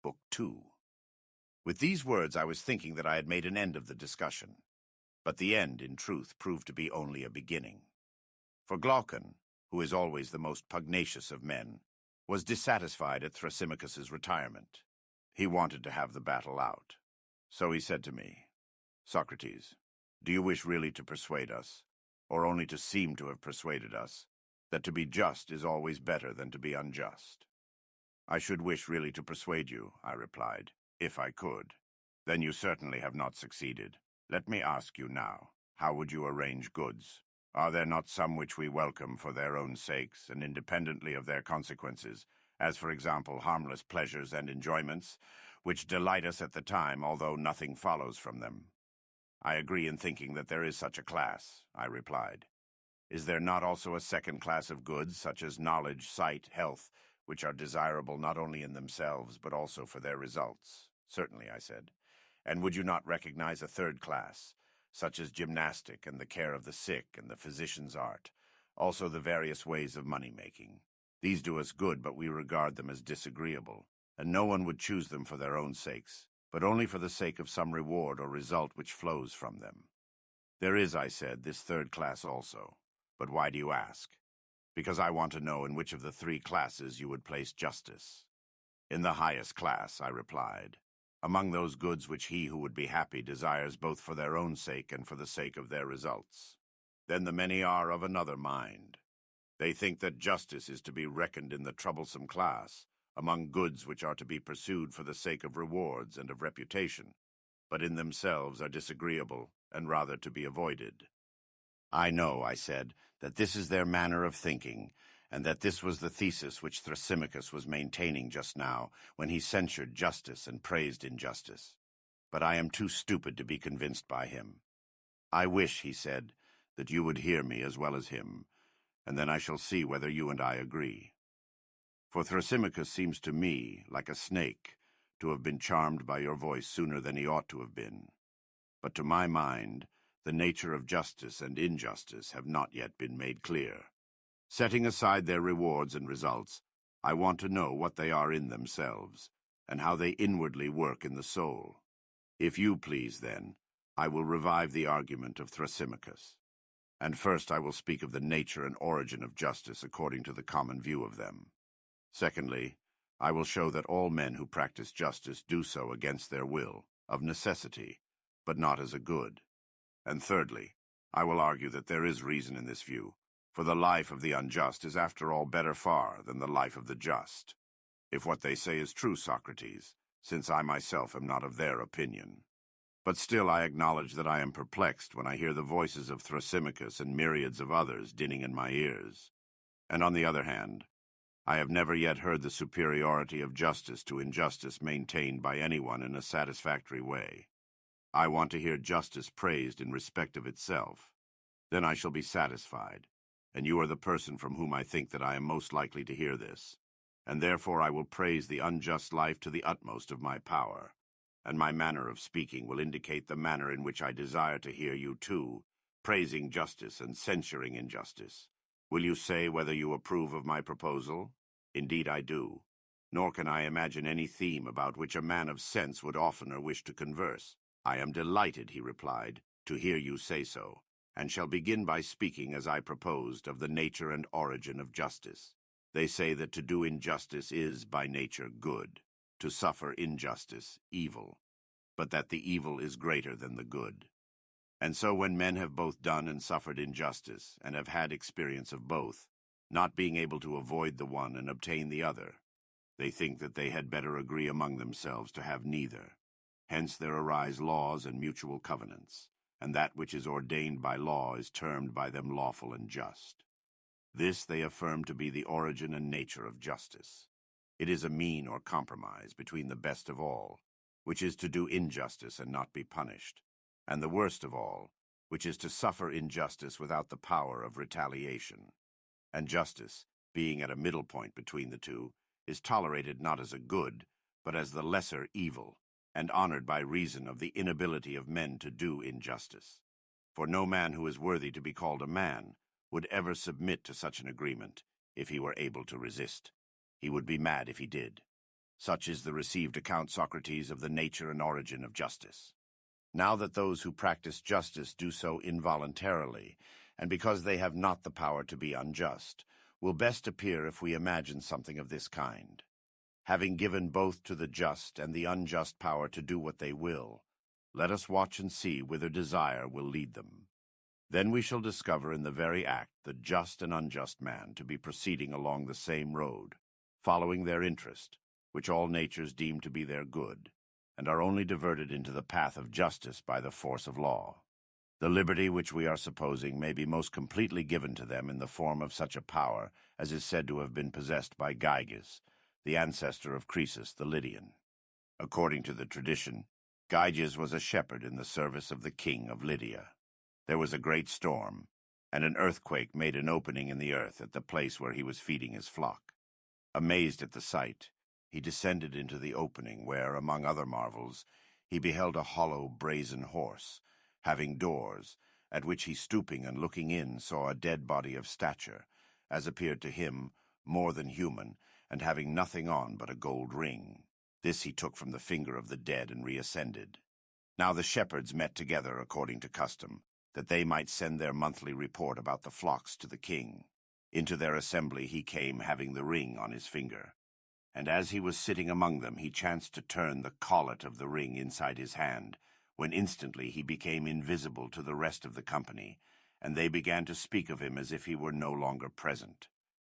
Book 2. With these words I was thinking that I had made an end of the discussion. But the end, in truth, proved to be only a beginning. For Glaucon, who is always the most pugnacious of men, was dissatisfied at Thrasymachus's retirement. He wanted to have the battle out. So he said to me, "Socrates, do you wish really to persuade us, or only to seem to have persuaded us, that to be just is always better than to be unjust?" "I should wish really to persuade you," I replied, "if I could." "Then you certainly have not succeeded. Let me ask you now, how would you arrange goods? Are there not some which we welcome for their own sakes and independently of their consequences, as for example harmless pleasures and enjoyments, which delight us at the time, although nothing follows from them?" "I agree in thinking that there is such a class," I replied. "Is there not also a second class of goods, such as knowledge, sight, health, which are desirable not only in themselves but also for their results?" "Certainly," I said. "And would you not recognize a third class, such as gymnastic and the care of the sick and the physician's art, also the various ways of money-making? These do us good, but we regard them as disagreeable, and no one would choose them for their own sakes, but only for the sake of some reward or result which flows from them." "There is," I said, "this third class also. But why do you ask?" "Because I want to know in which of the three classes you would place justice." "In the highest class," I replied, "among those goods which he who would be happy desires both for their own sake and for the sake of their results." "Then the many are of another mind. They think that justice is to be reckoned in the troublesome class, among goods which are to be pursued for the sake of rewards and of reputation, but in themselves are disagreeable and rather to be avoided." "I know," I said, "that this is their manner of thinking, and that this was the thesis which Thrasymachus was maintaining just now, when he censured justice and praised injustice. But I am too stupid to be convinced by him. I wish," he said, "that you would hear me as well as him, and then I shall see whether you and I agree. For Thrasymachus seems to me, like a snake, to have been charmed by your voice sooner than he ought to have been. But to my mind, the nature of justice and injustice have not yet been made clear. Setting aside their rewards and results, I want to know what they are in themselves, and how they inwardly work in the soul. If you please, then, I will revive the argument of Thrasymachus. And first I will speak of the nature and origin of justice according to the common view of them. Secondly, I will show that all men who practice justice do so against their will, of necessity, but not as a good. And thirdly, I will argue that there is reason in this view, for the life of the unjust is after all better far than the life of the just. If what they say is true, Socrates, since I myself am not of their opinion. But still I acknowledge that I am perplexed when I hear the voices of Thrasymachus and myriads of others dinning in my ears. And on the other hand, I have never yet heard the superiority of justice to injustice maintained by anyone in a satisfactory way. I want to hear justice praised in respect of itself. Then I shall be satisfied, and you are the person from whom I think that I am most likely to hear this, and therefore I will praise the unjust life to the utmost of my power, and my manner of speaking will indicate the manner in which I desire to hear you too, praising justice and censuring injustice. Will you say whether you approve of my proposal? Indeed I do, nor can I imagine any theme about which a man of sense would oftener wish to converse. "I am delighted," he replied, "to hear you say so, and shall begin by speaking, as I proposed, of the nature and origin of justice. They say that to do injustice is, by nature, good, to suffer injustice, evil, but that the evil is greater than the good. And so when men have both done and suffered injustice, and have had experience of both, not being able to avoid the one and obtain the other, they think that they had better agree among themselves to have neither. Hence there arise laws and mutual covenants, and that which is ordained by law is termed by them lawful and just. This they affirm to be the origin and nature of justice. It is a mean or compromise between the best of all, which is to do injustice and not be punished, and the worst of all, which is to suffer injustice without the power of retaliation. And justice, being at a middle point between the two, is tolerated not as a good, but as the lesser evil, and honored by reason of the inability of men to do injustice. For no man who is worthy to be called a man would ever submit to such an agreement if he were able to resist. He would be mad if he did. Such is the received account, Socrates, of the nature and origin of justice. Now that those who practice justice do so involuntarily, and because they have not the power to be unjust, will best appear if we imagine something of this kind. Having given both to the just and the unjust power to do what they will, let us watch and see whither desire will lead them. Then we shall discover in the very act the just and unjust man to be proceeding along the same road, following their interest, which all natures deem to be their good, and are only diverted into the path of justice by the force of law. The liberty which we are supposing may be most completely given to them in the form of such a power as is said to have been possessed by Gyges, the ancestor of Croesus the Lydian. According to the tradition, Gyges was a shepherd in the service of the king of Lydia. There was a great storm, and an earthquake made an opening in the earth at the place where he was feeding his flock. Amazed at the sight, he descended into the opening where, among other marvels, he beheld a hollow brazen horse, having doors, at which he, stooping and looking in, saw a dead body of stature, as appeared to him more than human, and having nothing on but a gold ring. This he took from the finger of the dead and reascended. Now the shepherds met together according to custom, that they might send their monthly report about the flocks to the king. Into their assembly he came, having the ring on his finger. And as he was sitting among them, he chanced to turn the collet of the ring inside his hand, when instantly he became invisible to the rest of the company, and they began to speak of him as if he were no longer present.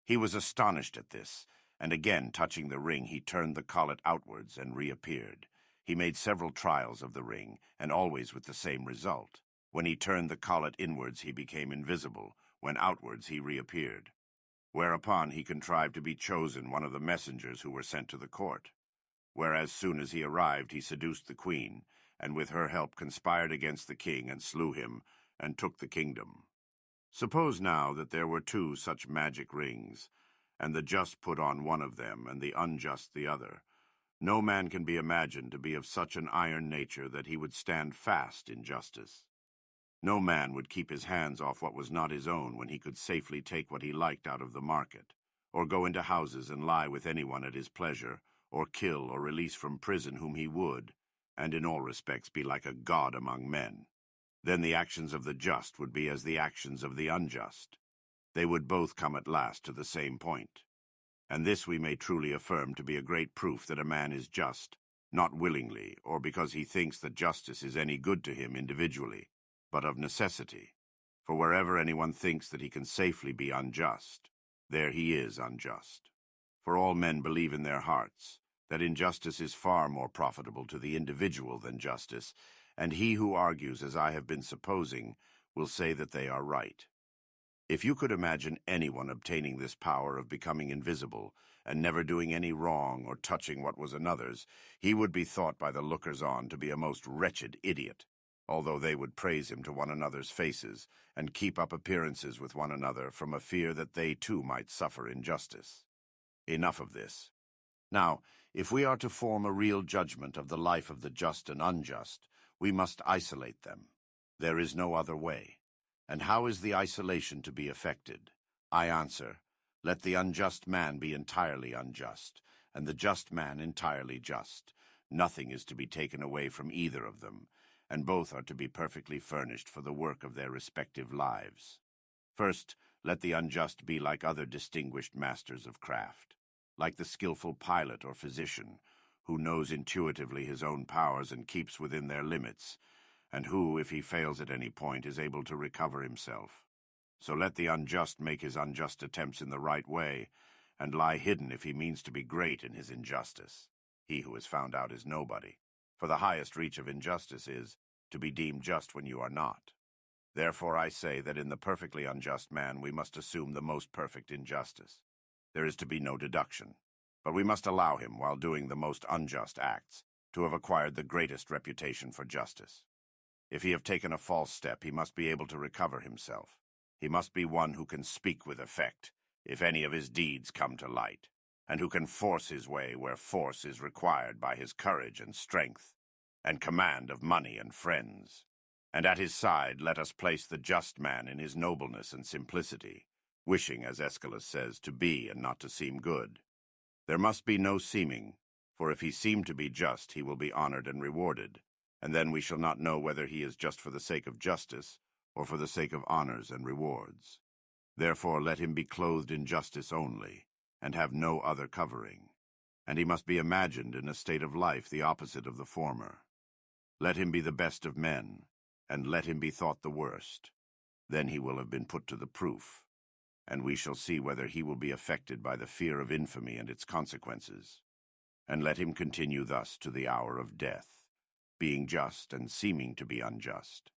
He was astonished at this, and again touching the ring he turned the collet outwards and reappeared. He made several trials of the ring, and always with the same result. When he turned the collet inwards he became invisible, when outwards he reappeared. Whereupon he contrived to be chosen one of the messengers who were sent to the court. Whereas soon as he arrived he seduced the queen, and with her help conspired against the king and slew him, and took the kingdom. Suppose now that there were two such magic rings, and the just put on one of them, and the unjust the other. No man can be imagined to be of such an iron nature that he would stand fast in justice. No man would keep his hands off what was not his own when he could safely take what he liked out of the market, or go into houses and lie with anyone at his pleasure, or kill or release from prison whom he would, and in all respects be like a god among men. Then the actions of the just would be as the actions of the unjust. They would both come at last to the same point. And this we may truly affirm to be a great proof that a man is just, not willingly, or because he thinks that justice is any good to him individually, but of necessity. For wherever anyone thinks that he can safely be unjust, there he is unjust. For all men believe in their hearts that injustice is far more profitable to the individual than justice, and he who argues as I have been supposing will say that they are right. If you could imagine anyone obtaining this power of becoming invisible, and never doing any wrong or touching what was another's, he would be thought by the lookers-on to be a most wretched idiot, although they would praise him to one another's faces, and keep up appearances with one another from a fear that they too might suffer injustice. Enough of this. Now, if we are to form a real judgment of the life of the just and unjust, we must isolate them. There is no other way. And how is the isolation to be effected? I answer, let the unjust man be entirely unjust, and the just man entirely just. Nothing is to be taken away from either of them, and both are to be perfectly furnished for the work of their respective lives. First, let the unjust be like other distinguished masters of craft, like the skillful pilot or physician, who knows intuitively his own powers and keeps within their limits, and who, if he fails at any point, is able to recover himself. So let the unjust make his unjust attempts in the right way, and lie hidden if he means to be great in his injustice. He who is found out is nobody, for the highest reach of injustice is to be deemed just when you are not. Therefore I say that in the perfectly unjust man we must assume the most perfect injustice. There is to be no deduction, but we must allow him, while doing the most unjust acts, to have acquired the greatest reputation for justice. If he have taken a false step, he must be able to recover himself. He must be one who can speak with effect, if any of his deeds come to light, and who can force his way where force is required by his courage and strength, and command of money and friends. And at his side let us place the just man in his nobleness and simplicity, wishing, as Aeschylus says, to be and not to seem good. There must be no seeming, For if he seem to be just, he will be honored and rewarded, and then we shall not know whether he is just for the sake of justice, or for the sake of honors and rewards. Therefore let him be clothed in justice only, and have no other covering. And he must be imagined in a state of life the opposite of the former. Let him be the best of men, and let him be thought the worst. Then he will have been put to the proof, and we shall see whether he will be affected by the fear of infamy and its consequences. And let him continue thus to the hour of death, being just and seeming to be unjust.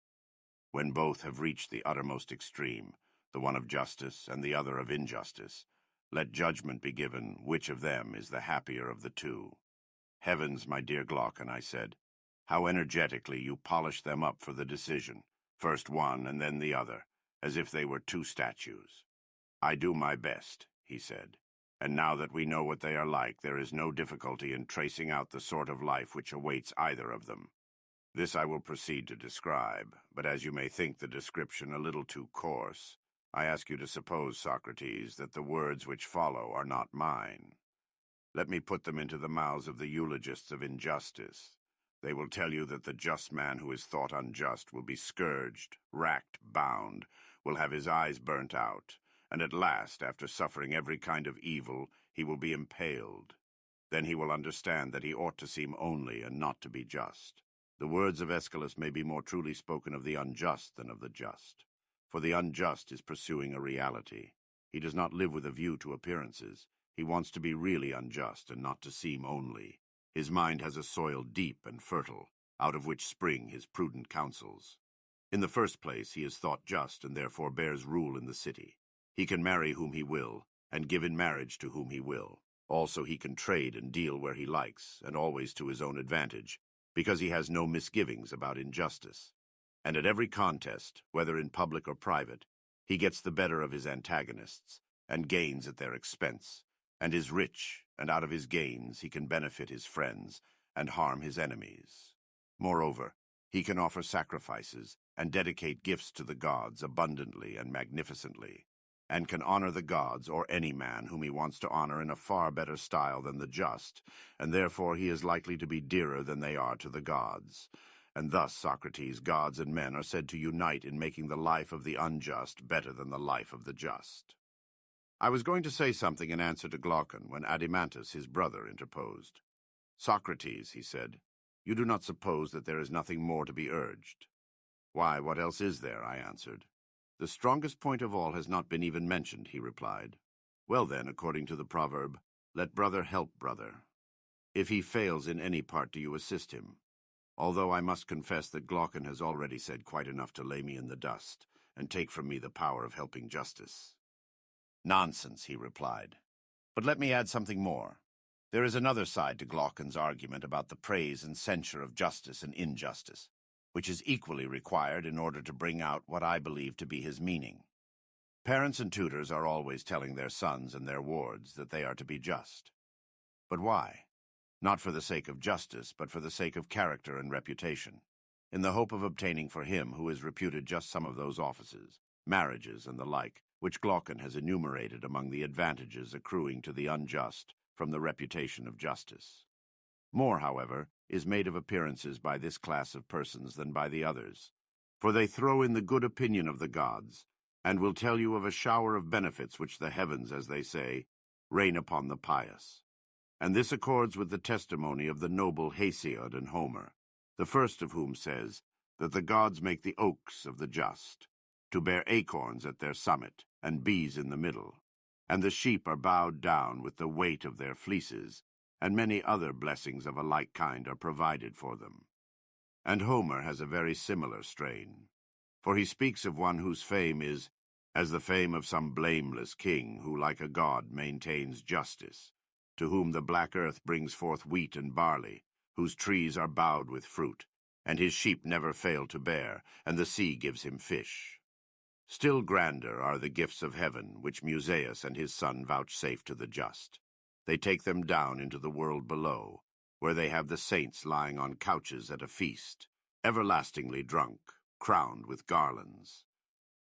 When both have reached the uttermost extreme, the one of justice and the other of injustice, let judgment be given which of them is the happier of the two. Heavens, my dear Glaucon, I said, how energetically you polish them up for the decision, first one and then the other, as if they were two statues. I do my best, he said, and now that we know what they are like, there is no difficulty in tracing out the sort of life which awaits either of them. This I will proceed to describe, but as you may think the description a little too coarse, I ask you to suppose, Socrates, that the words which follow are not mine. Let me put them into the mouths of the eulogists of injustice. They will tell you that the just man who is thought unjust will be scourged, racked, bound, will have his eyes burnt out, and at last, after suffering every kind of evil, he will be impaled. Then he will understand that he ought to seem only and not to be just. The words of Aeschylus may be more truly spoken of the unjust than of the just. For the unjust is pursuing a reality. He does not live with a view to appearances. He wants to be really unjust and not to seem only. His mind has a soil deep and fertile, out of which spring his prudent counsels. In the first place, he is thought just and therefore bears rule in the city. He can marry whom he will, and give in marriage to whom he will. Also he can trade and deal where he likes, and always to his own advantage, because he has no misgivings about injustice. And at every contest, whether in public or private, he gets the better of his antagonists, and gains at their expense, and is rich, and out of his gains he can benefit his friends, and harm his enemies. Moreover, he can offer sacrifices, and dedicate gifts to the gods abundantly and magnificently, and can honor the gods or any man whom he wants to honor in a far better style than the just, and therefore he is likely to be dearer than they are to the gods. And thus, Socrates, gods and men are said to unite in making the life of the unjust better than the life of the just. I was going to say something in answer to Glaucon when Adimantus, his brother, interposed. Socrates, he said, you do not suppose that there is nothing more to be urged. Why, what else is there? I answered. The strongest point of all has not been even mentioned, he replied. Well then, according to the proverb, let brother help brother. If he fails in any part, do you assist him? Although I must confess that Glaucon has already said quite enough to lay me in the dust, and take from me the power of helping justice. Nonsense, he replied. But let me add something more. There is another side to Glaucon's argument about the praise and censure of justice and injustice, which is equally required in order to bring out what I believe to be his meaning. Parents and tutors are always telling their sons and their wards that they are to be just. But why? Not for the sake of justice, but for the sake of character and reputation, in the hope of obtaining for him who is reputed just some of those offices, marriages and the like, which Glaucon has enumerated among the advantages accruing to the unjust from the reputation of justice. More, however, is made of appearances by this class of persons than by the others, for they throw in the good opinion of the gods, and will tell you of a shower of benefits which the heavens, as they say, rain upon the pious. And this accords with the testimony of the noble Hesiod and Homer, the first of whom says that the gods make the oaks of the just, to bear acorns at their summit, and bees in the middle, and the sheep are bowed down with the weight of their fleeces, and many other blessings of a like kind are provided for them. And Homer has a very similar strain, for he speaks of one whose fame is as the fame of some blameless king who like a god maintains justice, to whom the black earth brings forth wheat and barley, whose trees are bowed with fruit, and his sheep never fail to bear, and the sea gives him fish. Still grander are the gifts of heaven, which Musaeus and his son vouchsafe to the just. They take them down into the world below, where they have the saints lying on couches at a feast, everlastingly drunk, crowned with garlands.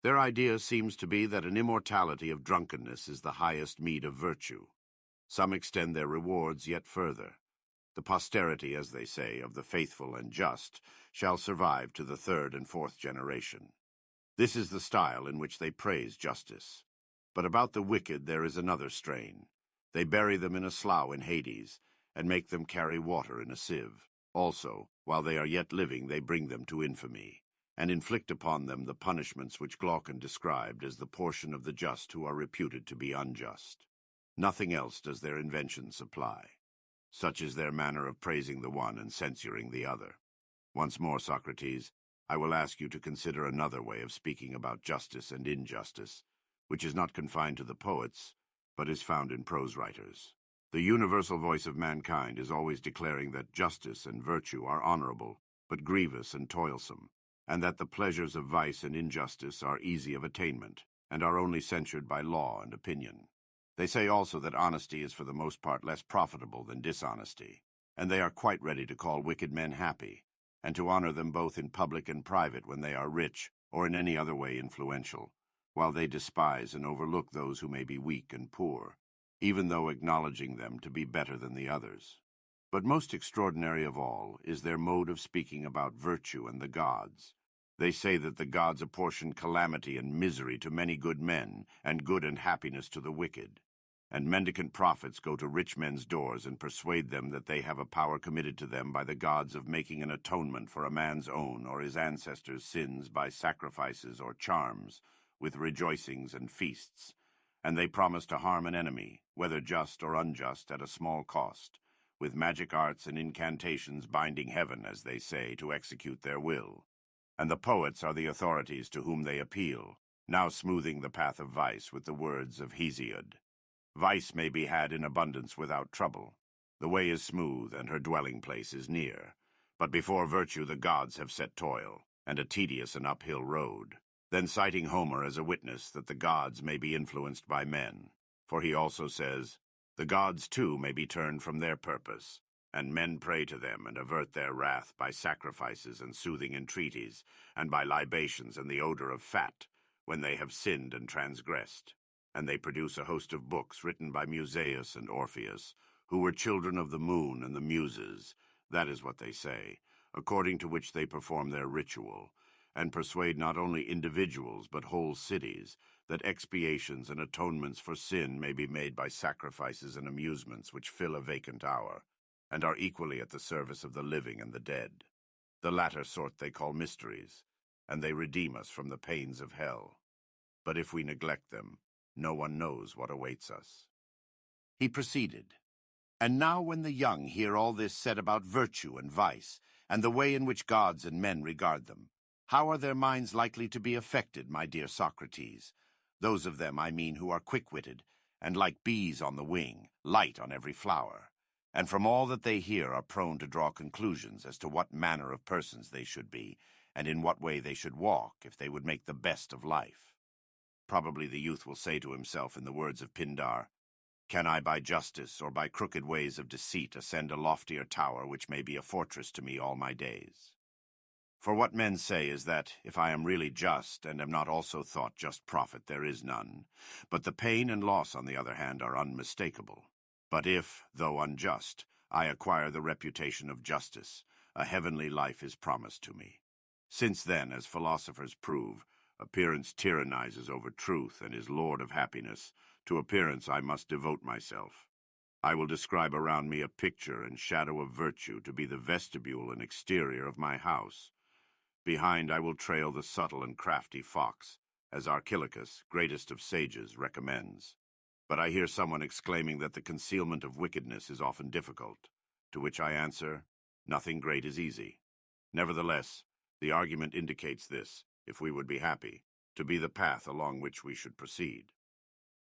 Their idea seems to be that an immortality of drunkenness is the highest meed of virtue. Some extend their rewards yet further. The posterity, as they say, of the faithful and just shall survive to the third and fourth generation. This is the style in which they praise justice. But about the wicked there is another strain. They bury them in a slough in Hades, and make them carry water in a sieve. Also, while they are yet living, they bring them to infamy, and inflict upon them the punishments which Glaucon described as the portion of the just who are reputed to be unjust. Nothing else does their invention supply. Such is their manner of praising the one and censuring the other. Once more, Socrates, I will ask you to consider another way of speaking about justice and injustice, which is not confined to the poets, but is found in prose writers. The universal voice of mankind is always declaring that justice and virtue are honorable, but grievous and toilsome, and that the pleasures of vice and injustice are easy of attainment, and are only censured by law and opinion. They say also that honesty is for the most part less profitable than dishonesty, and they are quite ready to call wicked men happy, and to honor them both in public and private when they are rich or in any other way influential, while they despise and overlook those who may be weak and poor, even though acknowledging them to be better than the others. But most extraordinary of all is their mode of speaking about virtue and the gods. They say that the gods apportion calamity and misery to many good men, and good and happiness to the wicked. And mendicant prophets go to rich men's doors and persuade them that they have a power committed to them by the gods of making an atonement for a man's own or his ancestors' sins by sacrifices or charms, with rejoicings and feasts. And they promise to harm an enemy, whether just or unjust, at a small cost, with magic arts and incantations binding heaven, as they say, to execute their will. And the poets are the authorities to whom they appeal, now smoothing the path of vice with the words of Hesiod. Vice may be had in abundance without trouble. The way is smooth, and her dwelling place is near. But before virtue the gods have set toil, and a tedious and uphill road. Then citing Homer as a witness that the gods may be influenced by men. For he also says, the gods too may be turned from their purpose, and men pray to them and avert their wrath by sacrifices and soothing entreaties, and by libations and the odor of fat, when they have sinned and transgressed. And they produce a host of books written by Musaeus and Orpheus, who were children of the moon and the muses, that is what they say, according to which they perform their ritual, and persuade not only individuals but whole cities, that expiations and atonements for sin may be made by sacrifices and amusements which fill a vacant hour, and are equally at the service of the living and the dead. The latter sort they call mysteries, and they redeem us from the pains of hell. But if we neglect them, no one knows what awaits us. He proceeded, and now when the young hear all this said about virtue and vice, and the way in which gods and men regard them, how are their minds likely to be affected, my dear Socrates? Those of them, I mean, who are quick-witted, and like bees on the wing, light on every flower, and from all that they hear are prone to draw conclusions as to what manner of persons they should be, and in what way they should walk if they would make the best of life. Probably the youth will say to himself in the words of Pindar, can I by justice or by crooked ways of deceit ascend a loftier tower which may be a fortress to me all my days? For what men say is that, if I am really just, and am not also thought just profit, there is none. But the pain and loss, on the other hand, are unmistakable. But if, though unjust, I acquire the reputation of justice, a heavenly life is promised to me. Since then, as philosophers prove, appearance tyrannizes over truth and is lord of happiness, to appearance I must devote myself. I will describe around me a picture and shadow of virtue to be the vestibule and exterior of my house. Behind I will trail the subtle and crafty fox, as Archilochus, greatest of sages, recommends. But I hear someone exclaiming that the concealment of wickedness is often difficult, to which I answer, nothing great is easy. Nevertheless, the argument indicates this, if we would be happy, to be the path along which we should proceed.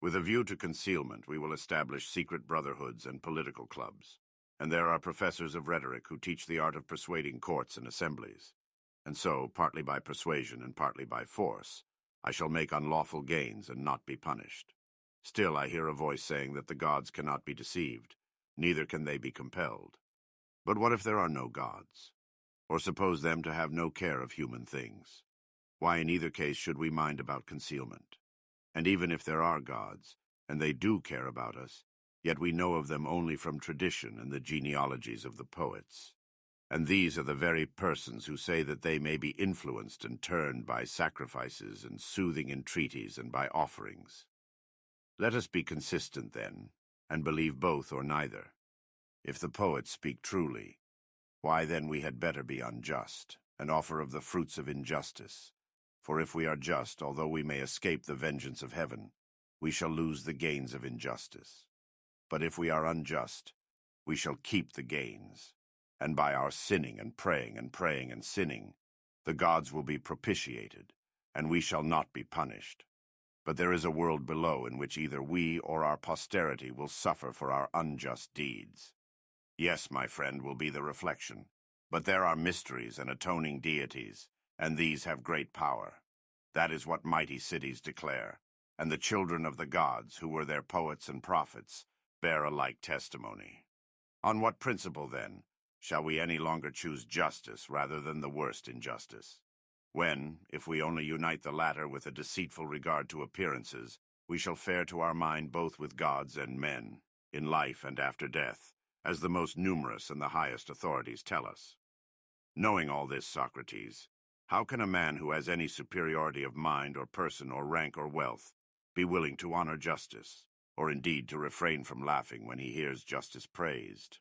With a view to concealment, we will establish secret brotherhoods and political clubs, and there are professors of rhetoric who teach the art of persuading courts and assemblies. And so, partly by persuasion and partly by force, I shall make unlawful gains and not be punished. Still I hear a voice saying that the gods cannot be deceived, neither can they be compelled. But what if there are no gods? Or suppose them to have no care of human things? Why, in either case, should we mind about concealment? And even if there are gods, and they do care about us, yet we know of them only from tradition and the genealogies of the poets. And these are the very persons who say that they may be influenced and turned by sacrifices and soothing entreaties and by offerings. Let us be consistent, then, and believe both or neither. If the poets speak truly, why then we had better be unjust, and offer of the fruits of injustice. For if we are just, although we may escape the vengeance of heaven, we shall lose the gains of injustice. But if we are unjust, we shall keep the gains. And by our sinning and praying and praying and sinning, the gods will be propitiated, and we shall not be punished. But there is a world below in which either we or our posterity will suffer for our unjust deeds. Yes, my friend, will be the reflection. But there are mysteries and atoning deities, and these have great power. That is what mighty cities declare, and the children of the gods, who were their poets and prophets, bear a like testimony. On what principle, then, shall we any longer choose justice rather than the worst injustice? When, if we only unite the latter with a deceitful regard to appearances, we shall fare to our mind both with gods and men, in life and after death, as the most numerous and the highest authorities tell us. Knowing all this, Socrates, how can a man who has any superiority of mind or person or rank or wealth be willing to honor justice, or indeed to refrain from laughing when he hears justice praised?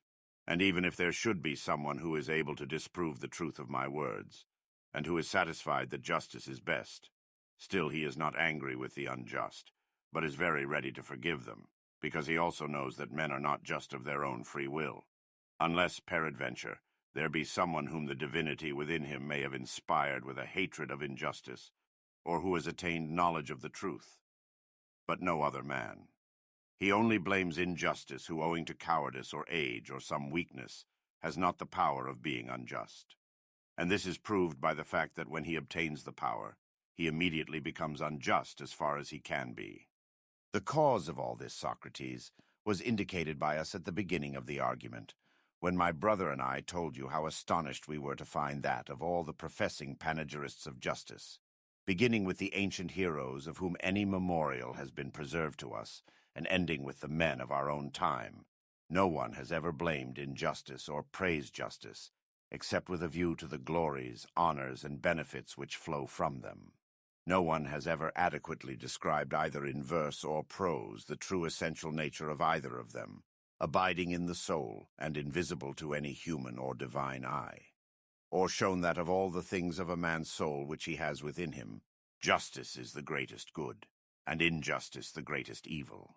And even if there should be someone who is able to disprove the truth of my words, and who is satisfied that justice is best, still he is not angry with the unjust, but is very ready to forgive them, because he also knows that men are not just of their own free will, unless, peradventure, there be someone whom the divinity within him may have inspired with a hatred of injustice, or who has attained knowledge of the truth. But no other man. He only blames injustice who, owing to cowardice or age or some weakness, has not the power of being unjust. And this is proved by the fact that when he obtains the power, he immediately becomes unjust as far as he can be. The cause of all this, Socrates, was indicated by us at the beginning of the argument, when my brother and I told you how astonished we were to find that, of all the professing panegyrists of justice, beginning with the ancient heroes of whom any memorial has been preserved to us, and ending with the men of our own time, no one has ever blamed injustice or praised justice, except with a view to the glories, honors, and benefits which flow from them. No one has ever adequately described either in verse or prose the true essential nature of either of them, abiding in the soul and invisible to any human or divine eye, or shown that of all the things of a man's soul which he has within him, justice is the greatest good, and injustice the greatest evil.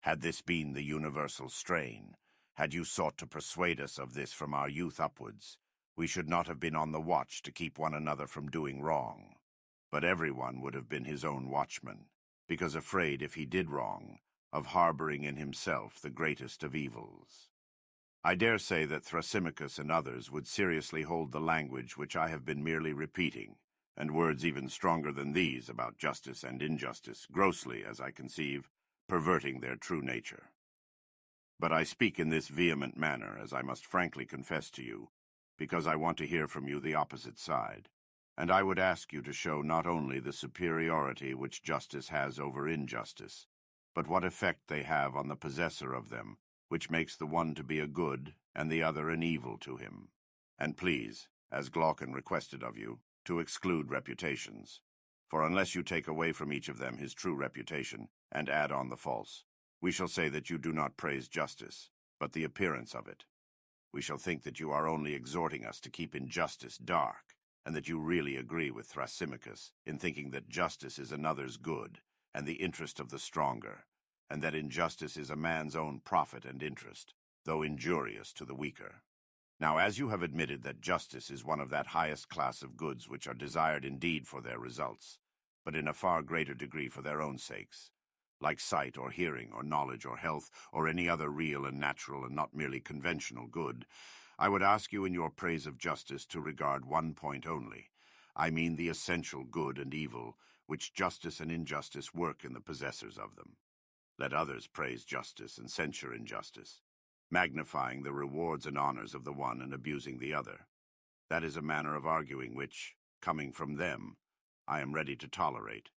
Had this been the universal strain, had you sought to persuade us of this from our youth upwards, we should not have been on the watch to keep one another from doing wrong. But everyone would have been his own watchman, because afraid, if he did wrong, of harboring in himself the greatest of evils. I dare say that Thrasymachus and others would seriously hold the language which I have been merely repeating, and words even stronger than these about justice and injustice, grossly, as I conceive, perverting their true nature. But I speak in this vehement manner, as I must frankly confess to you, because I want to hear from you the opposite side. And I would ask you to show not only the superiority which justice has over injustice, but what effect they have on the possessor of them, which makes the one to be a good and the other an evil to him. And please, as Glaucon requested of you, to exclude reputations. For unless you take away from each of them his true reputation, and add on the false, we shall say that you do not praise justice, but the appearance of it. We shall think that you are only exhorting us to keep injustice dark, and that you really agree with Thrasymachus in thinking that justice is another's good, and the interest of the stronger, and that injustice is a man's own profit and interest, though injurious to the weaker. Now, as you have admitted that justice is one of that highest class of goods which are desired indeed for their results, but in a far greater degree for their own sakes, like sight or hearing or knowledge or health or any other real and natural and not merely conventional good, I would ask you in your praise of justice to regard one point only. I mean the essential good and evil which justice and injustice work in the possessors of them. Let others praise justice and censure injustice, magnifying the rewards and honors of the one and abusing the other. That is a manner of arguing which, coming from them, I am ready to tolerate.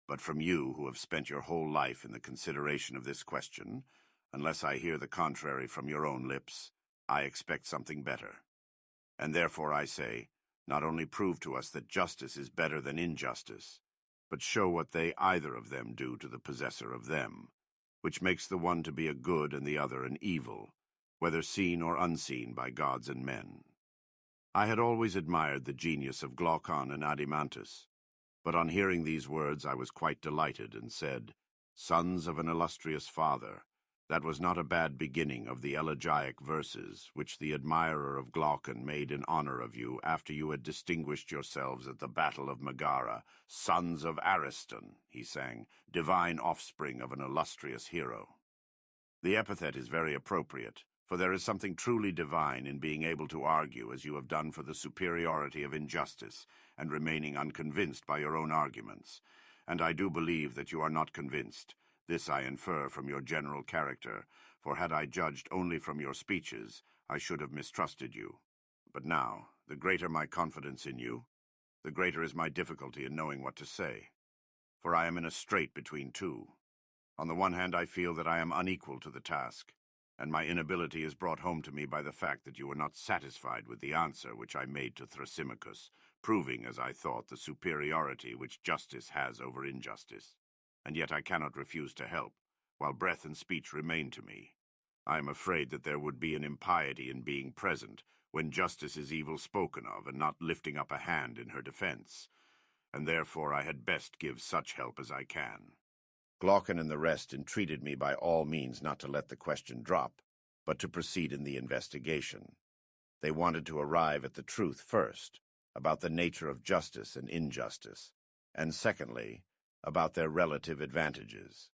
But from you, who have spent your whole life in the consideration of this question, Unless I hear the contrary from your own lips, I expect something better. And therefore I say, not only prove to us that justice is better than injustice, but show what they either of them do to the possessor of them, which makes the one to be a good and the other an evil, whether seen or unseen by gods and men. I had always admired the genius of Glaucon and Adimantus, but on hearing these words I was quite delighted and said, "Sons of an illustrious father, that was not a bad beginning of the elegiac verses which the admirer of Glaucon made in honor of you after you had distinguished yourselves at the battle of Megara. Sons of Ariston, he sang, divine offspring of an illustrious hero." The epithet is very appropriate, for there is something truly divine in being able to argue as you have done for the superiority of injustice, and remaining unconvinced by your own arguments. And I do believe that you are not convinced. This I infer from your general character, for had I judged only from your speeches, I should have mistrusted you. But now, the greater my confidence in you, the greater is my difficulty in knowing what to say. For I am in a strait between two. On the one hand, I feel that I am unequal to the task, and my inability is brought home to me by the fact that you were not satisfied with the answer which I made to Thrasymachus, proving, as I thought, the superiority which justice has over injustice. And yet I cannot refuse to help, while breath and speech remain to me. I am afraid that there would be an impiety in being present when justice is evil spoken of and not lifting up a hand in her defense, and therefore I had best give such help as I can. Glaucon and the rest entreated me by all means not to let the question drop, but to proceed in the investigation. They wanted to arrive at the truth first, about the nature of justice and injustice, and secondly, about their relative advantages.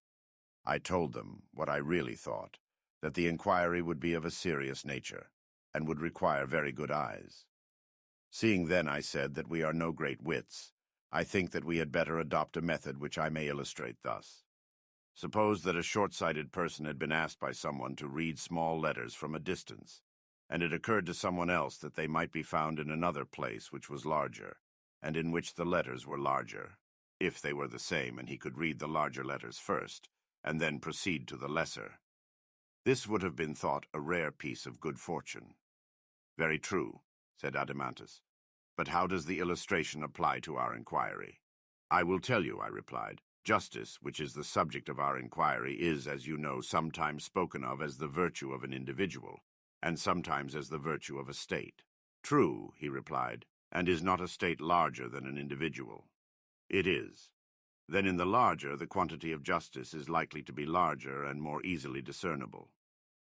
I told them what I really thought, that the inquiry would be of a serious nature, and would require very good eyes. Seeing then, I said, that we are no great wits, I think that we had better adopt a method which I may illustrate thus. Suppose that a short-sighted person had been asked by someone to read small letters from a distance, and it occurred to someone else that they might be found in another place which was larger, and in which the letters were larger, if they were the same and he could read the larger letters first, and then proceed to the lesser. This would have been thought a rare piece of good fortune. Very true, said Adimantus. But how does the illustration apply to our inquiry? I will tell you, I replied. Justice, which is the subject of our inquiry, is, as you know, sometimes spoken of as the virtue of an individual, and sometimes as the virtue of a state. True, he replied, and is not a state larger than an individual? It is. Then in the larger, the quantity of justice is likely to be larger and more easily discernible.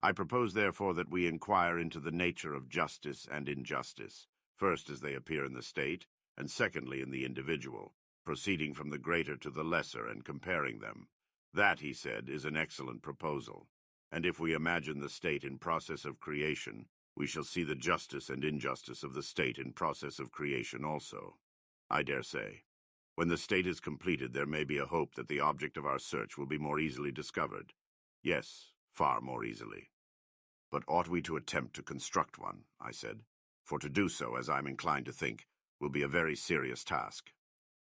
I propose, therefore, that we inquire into the nature of justice and injustice, first as they appear in the state, and secondly in the individual, proceeding from the greater to the lesser and comparing them. That, he said, is an excellent proposal, and if we imagine the state in process of creation, we shall see the justice and injustice of the state in process of creation also. I dare say. When the state is completed, there may be a hope that the object of our search will be more easily discovered. Yes, far more easily. But ought we to attempt to construct one, I said, for to do so, as I am inclined to think, will be a very serious task.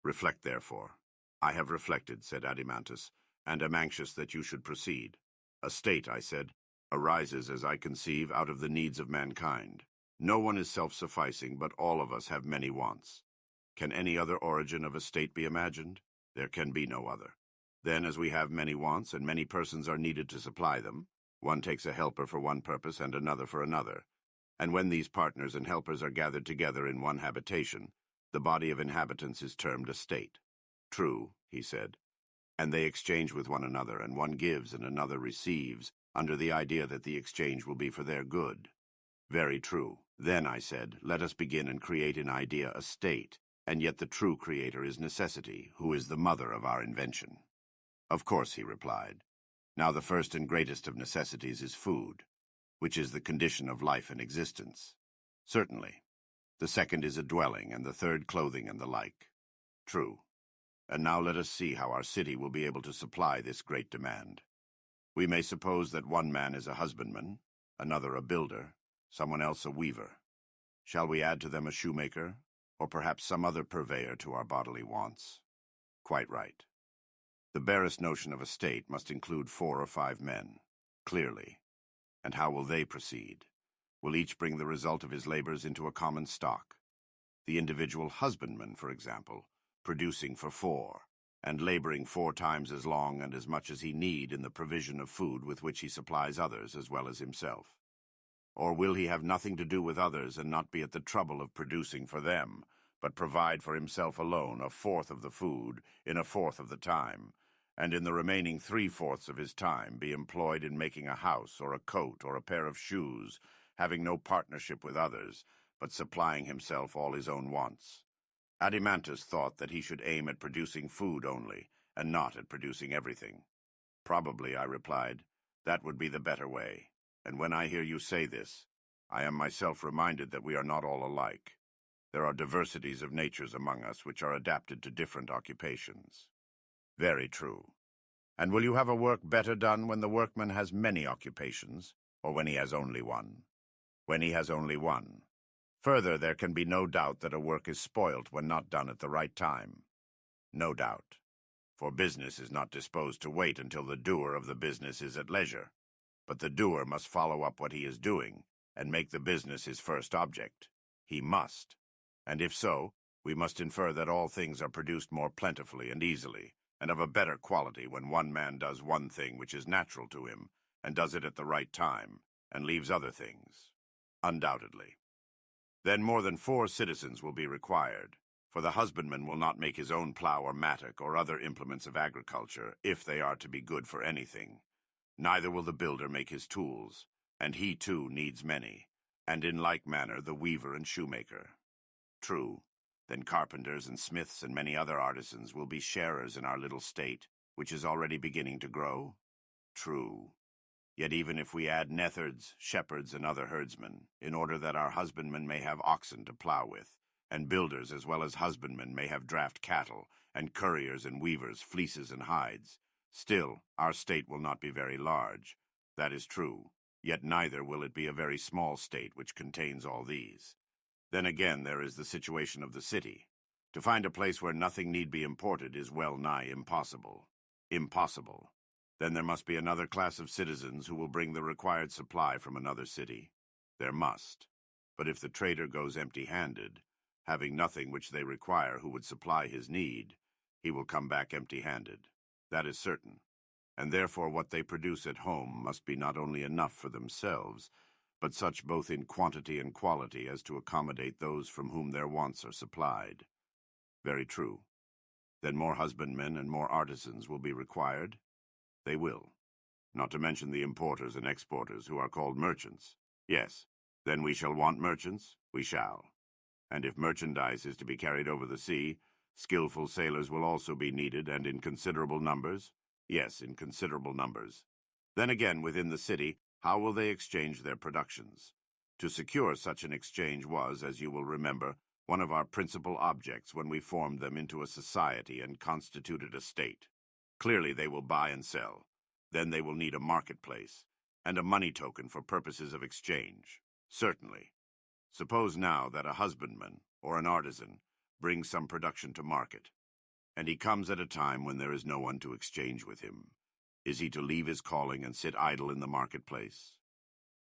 Reflect, therefore. I have reflected, said Adimantus, and am anxious that you should proceed. A state, I said, arises, as I conceive, out of the needs of mankind. No one is self-sufficing, but all of us have many wants. Can any other origin of a state be imagined? There can be no other. Then, as we have many wants, and many persons are needed to supply them, one takes a helper for one purpose and another for another. And when these partners and helpers are gathered together in one habitation, the body of inhabitants is termed a state. True, he said. And they exchange with one another, and one gives and another receives, under the idea that the exchange will be for their good. Very true. Then, I said, let us begin and create in idea a state, and yet the true creator is necessity, who is the mother of our invention. Of course, he replied. Now the first and greatest of necessities is food, which is the condition of life and existence. Certainly. The second is a dwelling, and the third clothing and the like. True. And now let us see how our city will be able to supply this great demand. We may suppose that one man is a husbandman, another a builder, someone else a weaver. Shall we add to them a shoemaker, or perhaps some other purveyor to our bodily wants? Quite right. The barest notion of a state must include 4 or 5 men. Clearly. And how will they proceed? Will each bring the result of his labors into a common stock? The individual husbandman, for example, producing for 4, and laboring 4 times as long and as much as he need in the provision of food with which he supplies others as well as himself. Or will he have nothing to do with others and not be at the trouble of producing for them, but provide for himself alone 1/4 of the food in 1/4 of the time, and in the remaining 3/4 of his time be employed in making a house or a coat or a pair of shoes, having no partnership with others, but supplying himself all his own wants? Adimantus thought that he should aim at producing food only, and not at producing everything. Probably, I replied, that would be the better way. And when I hear you say this, I am myself reminded that we are not all alike. There are diversities of natures among us which are adapted to different occupations. Very true. And will you have a work better done when the workman has many occupations, or when he has only one? When he has only one. Further, there can be no doubt that a work is spoilt when not done at the right time. No doubt. For business is not disposed to wait until the doer of the business is at leisure, but the doer must follow up what he is doing, and make the business his first object. He must. And if so, we must infer that all things are produced more plentifully and easily, and of a better quality when one man does one thing which is natural to him, and does it at the right time, and leaves other things. Undoubtedly. Then more than 4 citizens will be required, for the husbandman will not make his own plough or mattock or other implements of agriculture, if they are to be good for anything. Neither will the builder make his tools, and he too needs many, and in like manner the weaver and shoemaker. True. Then carpenters and smiths and many other artisans will be sharers in our little state, which is already beginning to grow? True. Yet even if we add netherds, shepherds, and other herdsmen, in order that our husbandmen may have oxen to plough with, and builders as well as husbandmen may have draft cattle, and curriers and weavers fleeces and hides, still our state will not be very large. That is true, yet neither will it be a very small state which contains all these. Then again there is the situation of the city. To find a place where nothing need be imported is well nigh impossible. Impossible. Then there must be another class of citizens who will bring the required supply from another city. There must. But if the trader goes empty-handed, having nothing which they require who would supply his need, he will come back empty-handed. That is certain. And therefore what they produce at home must be not only enough for themselves, but such both in quantity and quality as to accommodate those from whom their wants are supplied. Very true. Then more husbandmen and more artisans will be required? They will. Not to mention the importers and exporters, who are called merchants. Yes, then we shall want merchants? We shall. And if merchandise is to be carried over the sea, skillful sailors will also be needed, and in considerable numbers? Yes, in considerable numbers. Then again, within the city, how will they exchange their productions? To secure such an exchange was, as you will remember, one of our principal objects when we formed them into a society and constituted a state. Clearly they will buy and sell. Then they will need a marketplace, and a money token for purposes of exchange. Certainly. Suppose now that a husbandman, or an artisan, brings some production to market, and he comes at a time when there is no one to exchange with him. Is he to leave his calling and sit idle in the marketplace?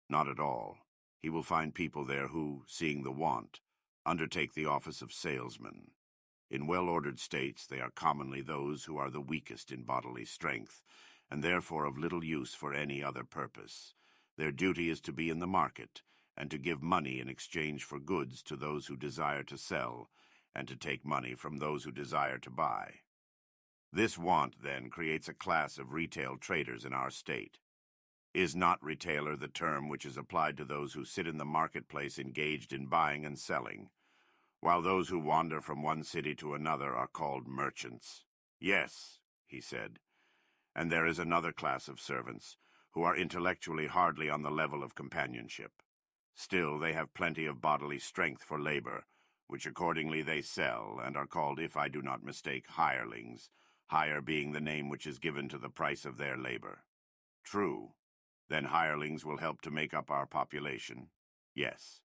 Not at all. He will find people there who, seeing the want, undertake the office of salesmen. In well-ordered states they are commonly those who are the weakest in bodily strength, and therefore of little use for any other purpose. Their duty is to be in the market, and to give money in exchange for goods to those who desire to sell, and to take money from those who desire to buy. This want, then, creates a class of retail traders in our state. Is not retailer the term which is applied to those who sit in the marketplace engaged in buying and selling, while those who wander from one city to another are called merchants? Yes, he said. And there is another class of servants, who are intellectually hardly on the level of companionship. Still, they have plenty of bodily strength for labor, which accordingly they sell, and are called, if I do not mistake, hirelings, hire being the name which is given to the price of their labor. True. Then hirelings will help to make up our population? Yes.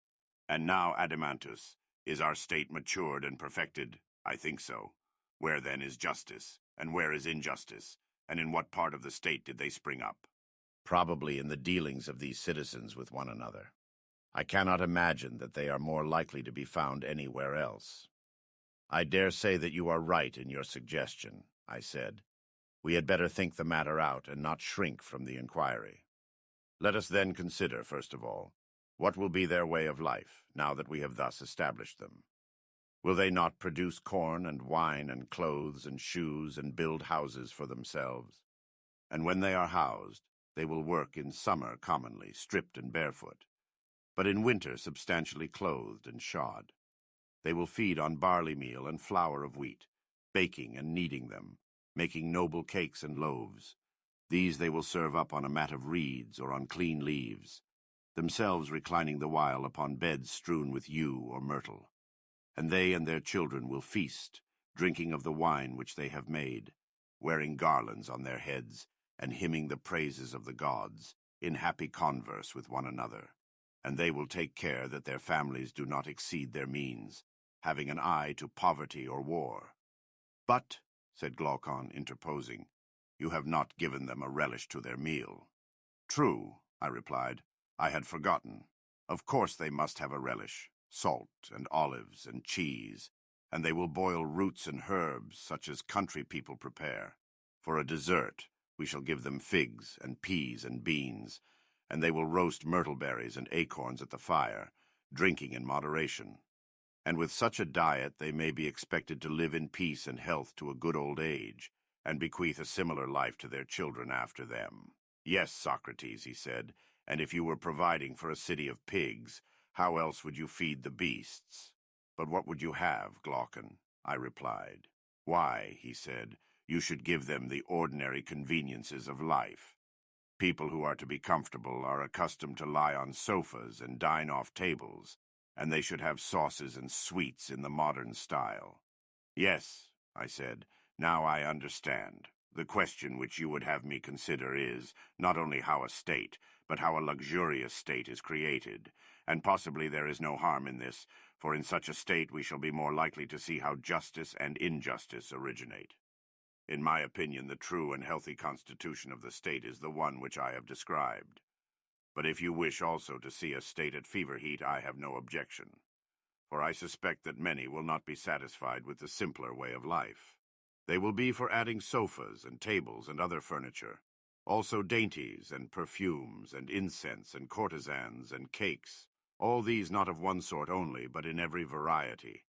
And now, Adimantus, is our state matured and perfected? I think so. Where then is justice, and where is injustice, and in what part of the state did they spring up? probably in the dealings of these citizens with one another. I cannot imagine that they are more likely to be found anywhere else. I dare say that you are right in your suggestion, I said. We had better think the matter out and not shrink from the inquiry. Let us then consider, first of all, what will be their way of life, now that we have thus established them. Will they not produce corn and wine and clothes and shoes and build houses for themselves? And when they are housed, they will work in summer commonly, stripped and barefoot, but in winter substantially clothed and shod. They will feed on barley meal and flour of wheat, baking and kneading them, making noble cakes and loaves. These they will serve up on a mat of reeds or on clean leaves, themselves reclining the while upon beds strewn with yew or myrtle. And they and their children will feast, drinking of the wine which they have made, wearing garlands on their heads, and hymning the praises of the gods, in happy converse with one another. And they will take care that their families do not exceed their means, having an eye to poverty or war. But, said Glaucon, interposing, you have not given them a relish to their meal. True, I replied. I had forgotten. Of course they must have a relish, salt and olives and cheese, and they will boil roots and herbs such as country people prepare. For a dessert, we shall give them figs and peas and beans, and they will roast myrtle berries and acorns at the fire, drinking in moderation. And with such a diet they may be expected to live in peace and health to a good old age, and bequeath a similar life to their children after them. Yes, Socrates, he said, and if you were providing for a city of pigs, how else would you feed the beasts? But what would you have, Glaucon? I replied. Why, he said, you should give them the ordinary conveniences of life. People who are to be comfortable are accustomed to lie on sofas and dine off tables, and they should have sauces and sweets in the modern style. Yes, I said, now I understand. The question which you would have me consider is, not only how a state, but how a luxurious state is created, and possibly there is no harm in this, for in such a state we shall be more likely to see how justice and injustice originate. In my opinion, the true and healthy constitution of the state is the one which I have described. But if you wish also to see a state at fever heat, I have no objection, for I suspect that many will not be satisfied with the simpler way of life. They will be for adding sofas and tables and other furniture, also dainties and perfumes and incense and courtesans and cakes, all these not of one sort only, but in every variety.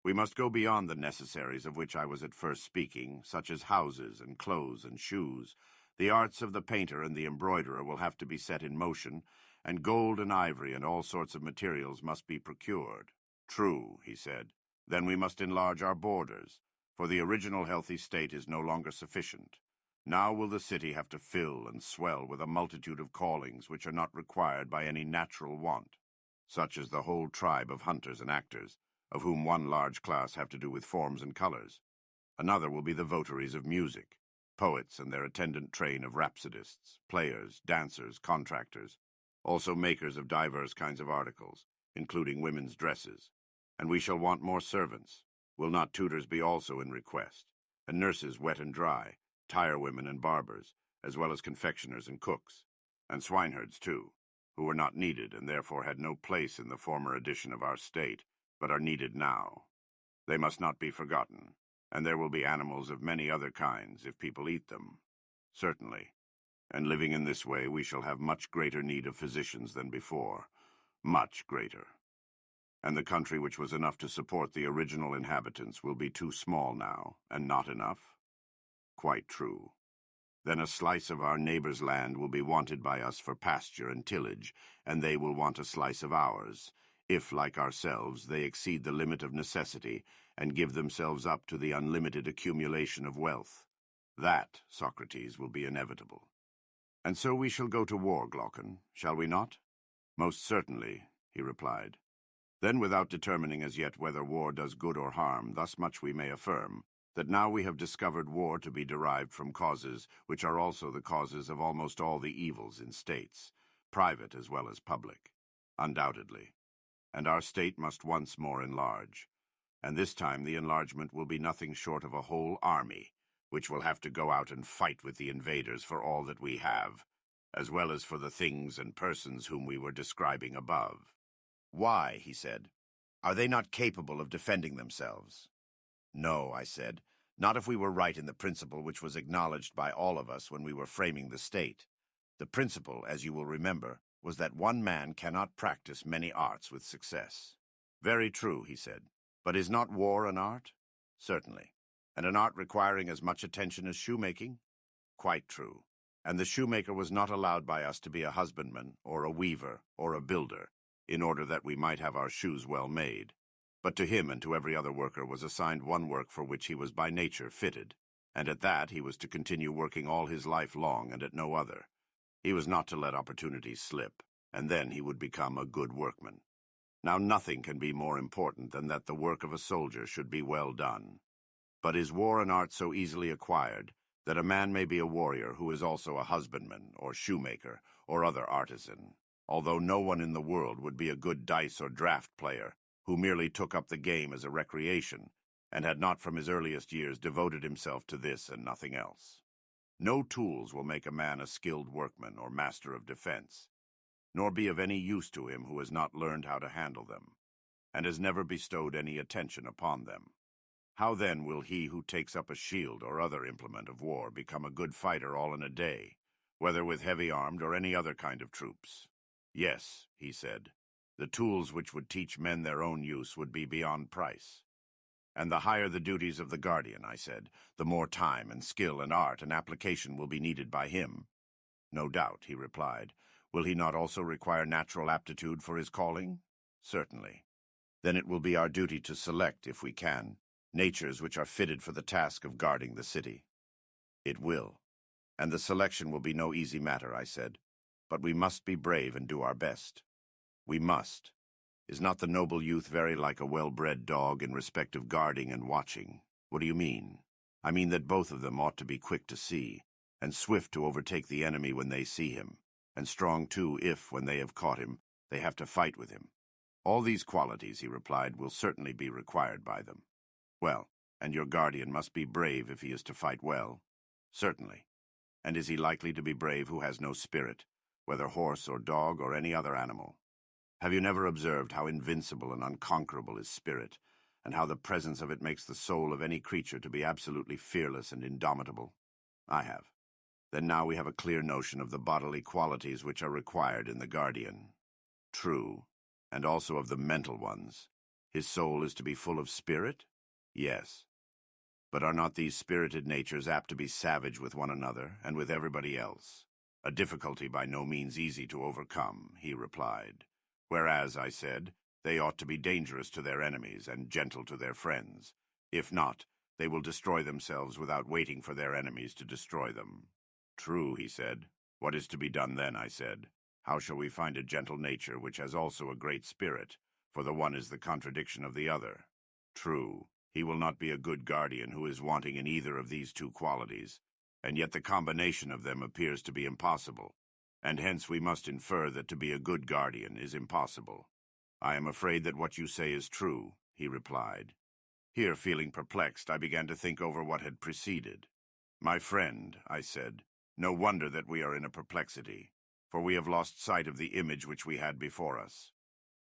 We must go beyond the necessaries of which I was at first speaking, such as houses and clothes and shoes. The arts of the painter and the embroiderer will have to be set in motion, and gold and ivory and all sorts of materials must be procured. True, he said. Then we must enlarge our borders, for the original healthy state is no longer sufficient. Now will the city have to fill and swell with a multitude of callings which are not required by any natural want, such as the whole tribe of hunters and actors, of whom one large class have to do with forms and colors. Another will be the votaries of music, poets and their attendant train of rhapsodists, players, dancers, contractors, also makers of divers kinds of articles, including women's dresses. And we shall want more servants. Will not tutors be also in request, and nurses wet and dry, tire-women and barbers, as well as confectioners and cooks, and swineherds too, who were not needed and therefore had no place in the former edition of our state, but are needed now. They must not be forgotten, and there will be animals of many other kinds if people eat them. Certainly. And living in this way we shall have much greater need of physicians than before. Much greater. And the country which was enough to support the original inhabitants will be too small now, and not enough? Quite true. Then a slice of our neighbor's land will be wanted by us for pasture and tillage, and they will want a slice of ours, if, like ourselves, they exceed the limit of necessity and give themselves up to the unlimited accumulation of wealth. That, Socrates, will be inevitable. And so we shall go to war, Glaucon, shall we not? Most certainly, he replied. Then, without determining as yet whether war does good or harm, thus much we may affirm, that now we have discovered war to be derived from causes which are also the causes of almost all the evils in states, private as well as public, undoubtedly. And our state must once more enlarge, and this time the enlargement will be nothing short of a whole army, which will have to go out and fight with the invaders for all that we have. as well as for the things and persons whom we were describing above. Why, he said, are they not capable of defending themselves? No, I said, not if we were right in the principle which was acknowledged by all of us when we were framing the state. The principle, as you will remember, was that one man cannot practice many arts with success. Very true, he said. But is not war an art? Certainly. And an art requiring as much attention as shoemaking? Quite true. And the shoemaker was not allowed by us to be a husbandman, or a weaver, or a builder, in order that we might have our shoes well made. But to him and to every other worker was assigned one work for which he was by nature fitted, and at that he was to continue working all his life long and at no other. He was not to let opportunities slip, and then he would become a good workman. Now nothing can be more important than that the work of a soldier should be well done. But is war an art so easily acquired that a man may be a warrior who is also a husbandman, or shoemaker, or other artisan, although no one in the world would be a good dice or draught player who merely took up the game as a recreation, and had not from his earliest years devoted himself to this and nothing else? No tools will make a man a skilled workman or master of defense, nor be of any use to him who has not learned how to handle them, and has never bestowed any attention upon them. How then will he who takes up a shield or other implement of war become a good fighter all in a day, whether with heavy-armed or any other kind of troops? Yes, he said, the tools which would teach men their own use would be beyond price. And the higher the duties of the guardian, I said, the more time and skill and art and application will be needed by him. No doubt, he replied. Will he not also require natural aptitude for his calling? Certainly. Then it will be our duty to select, if we can, natures which are fitted for the task of guarding the city. It will. And the selection will be no easy matter, I said. But we must be brave and do our best. We must. Is not the noble youth very like a well-bred dog in respect of guarding and watching? What do you mean? I mean that both of them ought to be quick to see, and swift to overtake the enemy when they see him, and strong too if, when they have caught him, they have to fight with him. All these qualities, he replied, will certainly be required by them. Well, and your guardian must be brave if he is to fight well. Certainly. And is he likely to be brave who has no spirit, whether horse or dog or any other animal? Have you never observed how invincible and unconquerable is spirit, and how the presence of it makes the soul of any creature to be absolutely fearless and indomitable? I have. Then now we have a clear notion of the bodily qualities which are required in the guardian. True, and also of the mental ones. His soul is to be full of spirit? Yes. But are not these spirited natures apt to be savage with one another and with everybody else? A difficulty by no means easy to overcome, he replied. Whereas, I said, they ought to be dangerous to their enemies and gentle to their friends. If not, they will destroy themselves without waiting for their enemies to destroy them. True, he said. What is to be done then, I said. How shall we find a gentle nature which has also a great spirit, for the one is the contradiction of the other? True, he will not be a good guardian who is wanting in either of these two qualities, and yet the combination of them appears to be impossible, and hence we must infer that to be a good guardian is impossible. I am afraid that what you say is true, he replied. Here, feeling perplexed, I began to think over what had preceded. My friend, I said, no wonder that we are in a perplexity, for we have lost sight of the image which we had before us.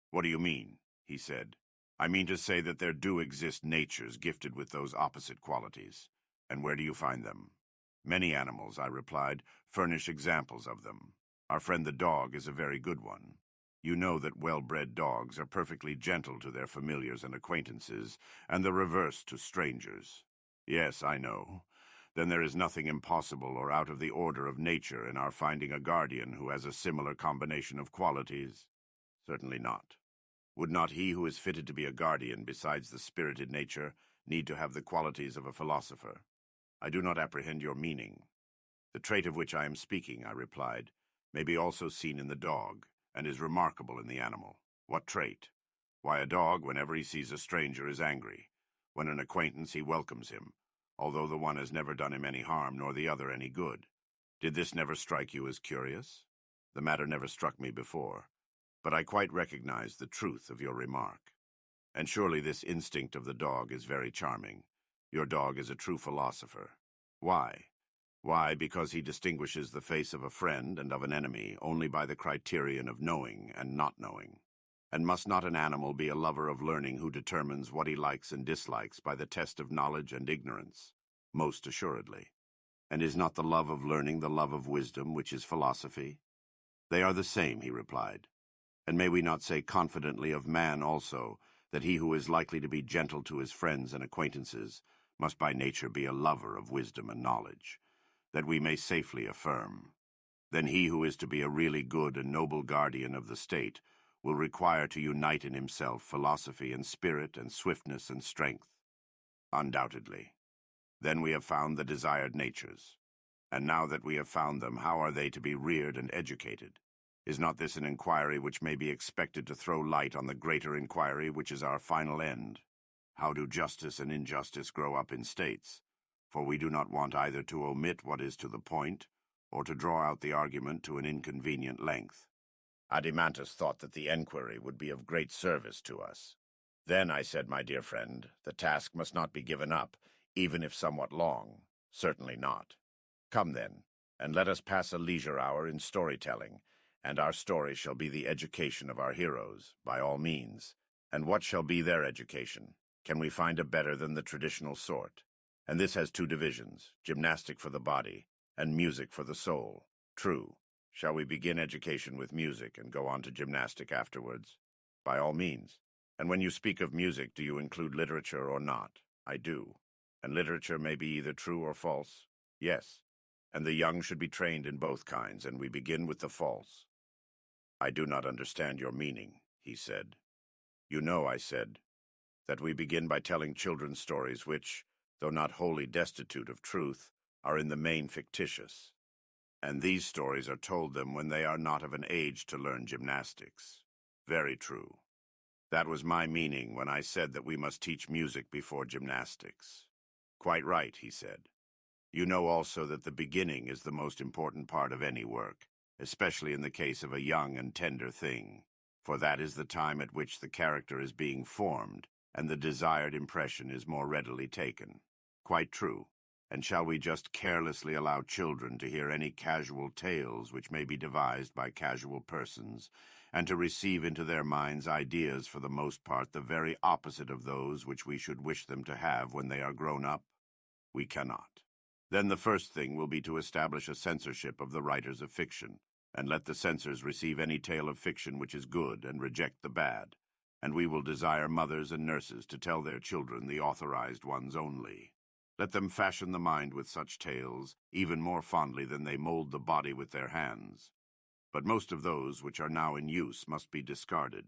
What do you mean? He said. I mean to say that there do exist natures gifted with those opposite qualities. And where do you find them? Many animals, I replied, furnish examples of them. Our friend the dog is a very good one. You know that well-bred dogs are perfectly gentle to their familiars and acquaintances, and the reverse to strangers. Yes, I know. Then there is nothing impossible or out of the order of nature in our finding a guardian who has a similar combination of qualities? Certainly not. Would not he who is fitted to be a guardian, besides the spirited nature, need to have the qualities of a philosopher? I do not apprehend your meaning. The trait of which I am speaking, I replied, may be also seen in the dog, and is remarkable in the animal. What trait? Why, a dog, whenever he sees a stranger, is angry. When an acquaintance, he welcomes him, although the one has never done him any harm, nor the other any good. Did this never strike you as curious? The matter never struck me before, but I quite recognize the truth of your remark. And surely this instinct of the dog is very charming. Your dog is a true philosopher. Why? Why? Because he distinguishes the face of a friend and of an enemy only by the criterion of knowing and not knowing. And must not an animal be a lover of learning who determines what he likes and dislikes by the test of knowledge and ignorance? Most assuredly. And is not the love of learning the love of wisdom, which is philosophy? They are the same, he replied. And may we not say confidently of man also, that he who is likely to be gentle to his friends and acquaintances must by nature be a lover of wisdom and knowledge, that we may safely affirm. Then he who is to be a really good and noble guardian of the state will require to unite in himself philosophy and spirit and swiftness and strength. Undoubtedly. Then we have found the desired natures. And now that we have found them, how are they to be reared and educated? Is not this an inquiry which may be expected to throw light on the greater inquiry which is our final end? How do justice and injustice grow up in states? For we do not want either to omit what is to the point, or to draw out the argument to an inconvenient length. Adimantus thought that the enquiry would be of great service to us. Then I said, my dear friend, the task must not be given up, even if somewhat long. Certainly not. Come then, and let us pass a leisure hour in storytelling, and our story shall be the education of our heroes, by all means. And what shall be their education? Can we find a better than the traditional sort? And this has two divisions, gymnastic for the body, and music for the soul. True. Shall we begin education with music and go on to gymnastic afterwards? By all means. And when you speak of music, do you include literature or not? I do. And literature may be either true or false? Yes. And the young should be trained in both kinds, and we begin with the false. I do not understand your meaning, he said. You know, I said, that we begin by telling children's stories which, though not wholly destitute of truth, are in the main fictitious. And these stories are told them when they are not of an age to learn gymnastics. Very true. That was my meaning when I said that we must teach music before gymnastics. Quite right, he said. You know also that the beginning is the most important part of any work, especially in the case of a young and tender thing, for that is the time at which the character is being formed, and the desired impression is more readily taken. Quite true. And shall we just carelessly allow children to hear any casual tales which may be devised by casual persons, and to receive into their minds ideas for the most part the very opposite of those which we should wish them to have when they are grown up? We cannot. Then the first thing will be to establish a censorship of the writers of fiction, and let the censors receive any tale of fiction which is good and reject the bad, and we will desire mothers and nurses to tell their children the authorized ones only. Let them fashion the mind with such tales, even more fondly than they mold the body with their hands. But most of those which are now in use must be discarded.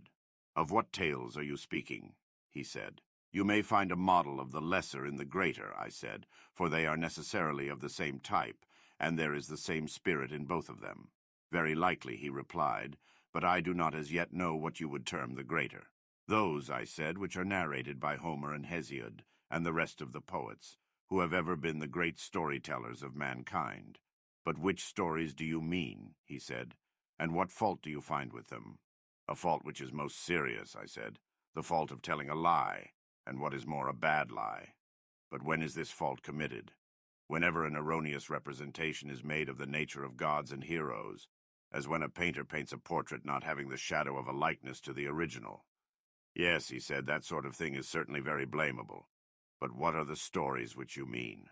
Of what tales are you speaking? He said. You may find a model of the lesser in the greater, I said, for they are necessarily of the same type, and there is the same spirit in both of them. Very likely, he replied, but I do not as yet know what you would term the greater. Those, I said, which are narrated by Homer and Hesiod, and the rest of the poets, who have ever been the great storytellers of mankind. But which stories do you mean? He said, and what fault do you find with them? A fault which is most serious, I said, the fault of telling a lie, and what is more, a bad lie. But when is this fault committed? Whenever an erroneous representation is made of the nature of gods and heroes, as when a painter paints a portrait not having the shadow of a likeness to the original. Yes, he said, that sort of thing is certainly very blamable. But what are the stories which you mean?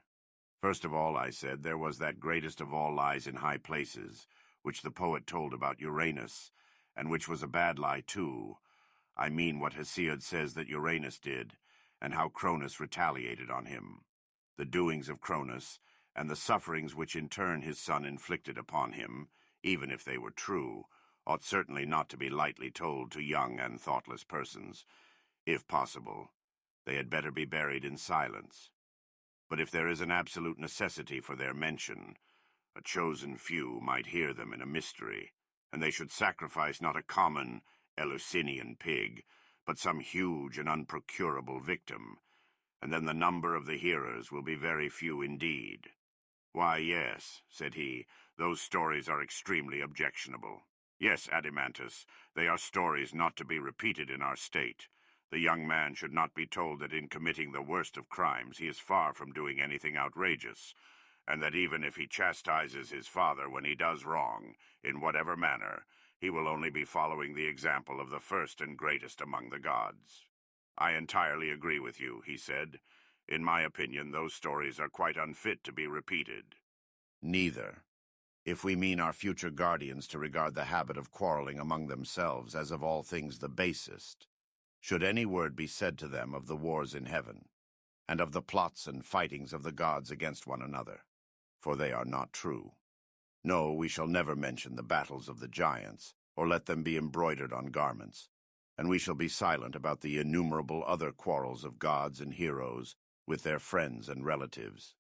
First of all, I said, there was that greatest of all lies in high places, which the poet told about Uranus, and which was a bad lie too. I mean what Hesiod says that Uranus did, and how Cronus retaliated on him. The doings of Cronus, and the sufferings which in turn his son inflicted upon him, even if they were true, ought certainly not to be lightly told to young and thoughtless persons. If possible, they had better be buried in silence. But if there is an absolute necessity for their mention, a chosen few might hear them in a mystery, and they should sacrifice not a common Eleusinian pig, but some huge and unprocurable victim, and then the number of the hearers will be very few indeed. Why, yes, said he, those stories are extremely objectionable. Yes, Adimantus, they are stories not to be repeated in our state. The young man should not be told that in committing the worst of crimes he is far from doing anything outrageous, and that even if he chastises his father when he does wrong, in whatever manner, he will only be following the example of the first and greatest among the gods. I entirely agree with you, he said. In my opinion, those stories are quite unfit to be repeated. Neither, if we mean our future guardians to regard the habit of quarreling among themselves as of all things the basest, should any word be said to them of the wars in heaven, and of the plots and fightings of the gods against one another, for they are not true. No, we shall never mention the battles of the giants, or let them be embroidered on garments, and we shall be silent about the innumerable other quarrels of gods and heroes with their friends and relatives.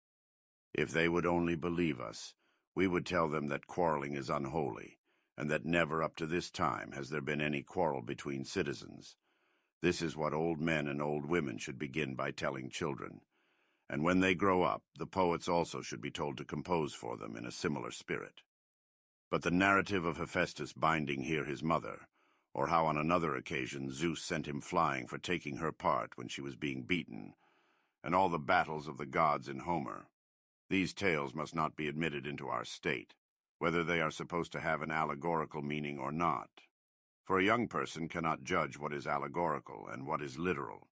If they would only believe us, we would tell them that quarreling is unholy, and that never up to this time has there been any quarrel between citizens. This is what old men and old women should begin by telling children. And when they grow up, the poets also should be told to compose for them in a similar spirit. But the narrative of Hephaestus binding here his mother, or how on another occasion Zeus sent him flying for taking her part when she was being beaten, and all the battles of the gods in Homer, these tales must not be admitted into our state, whether they are supposed to have an allegorical meaning or not. For a young person cannot judge what is allegorical and what is literal.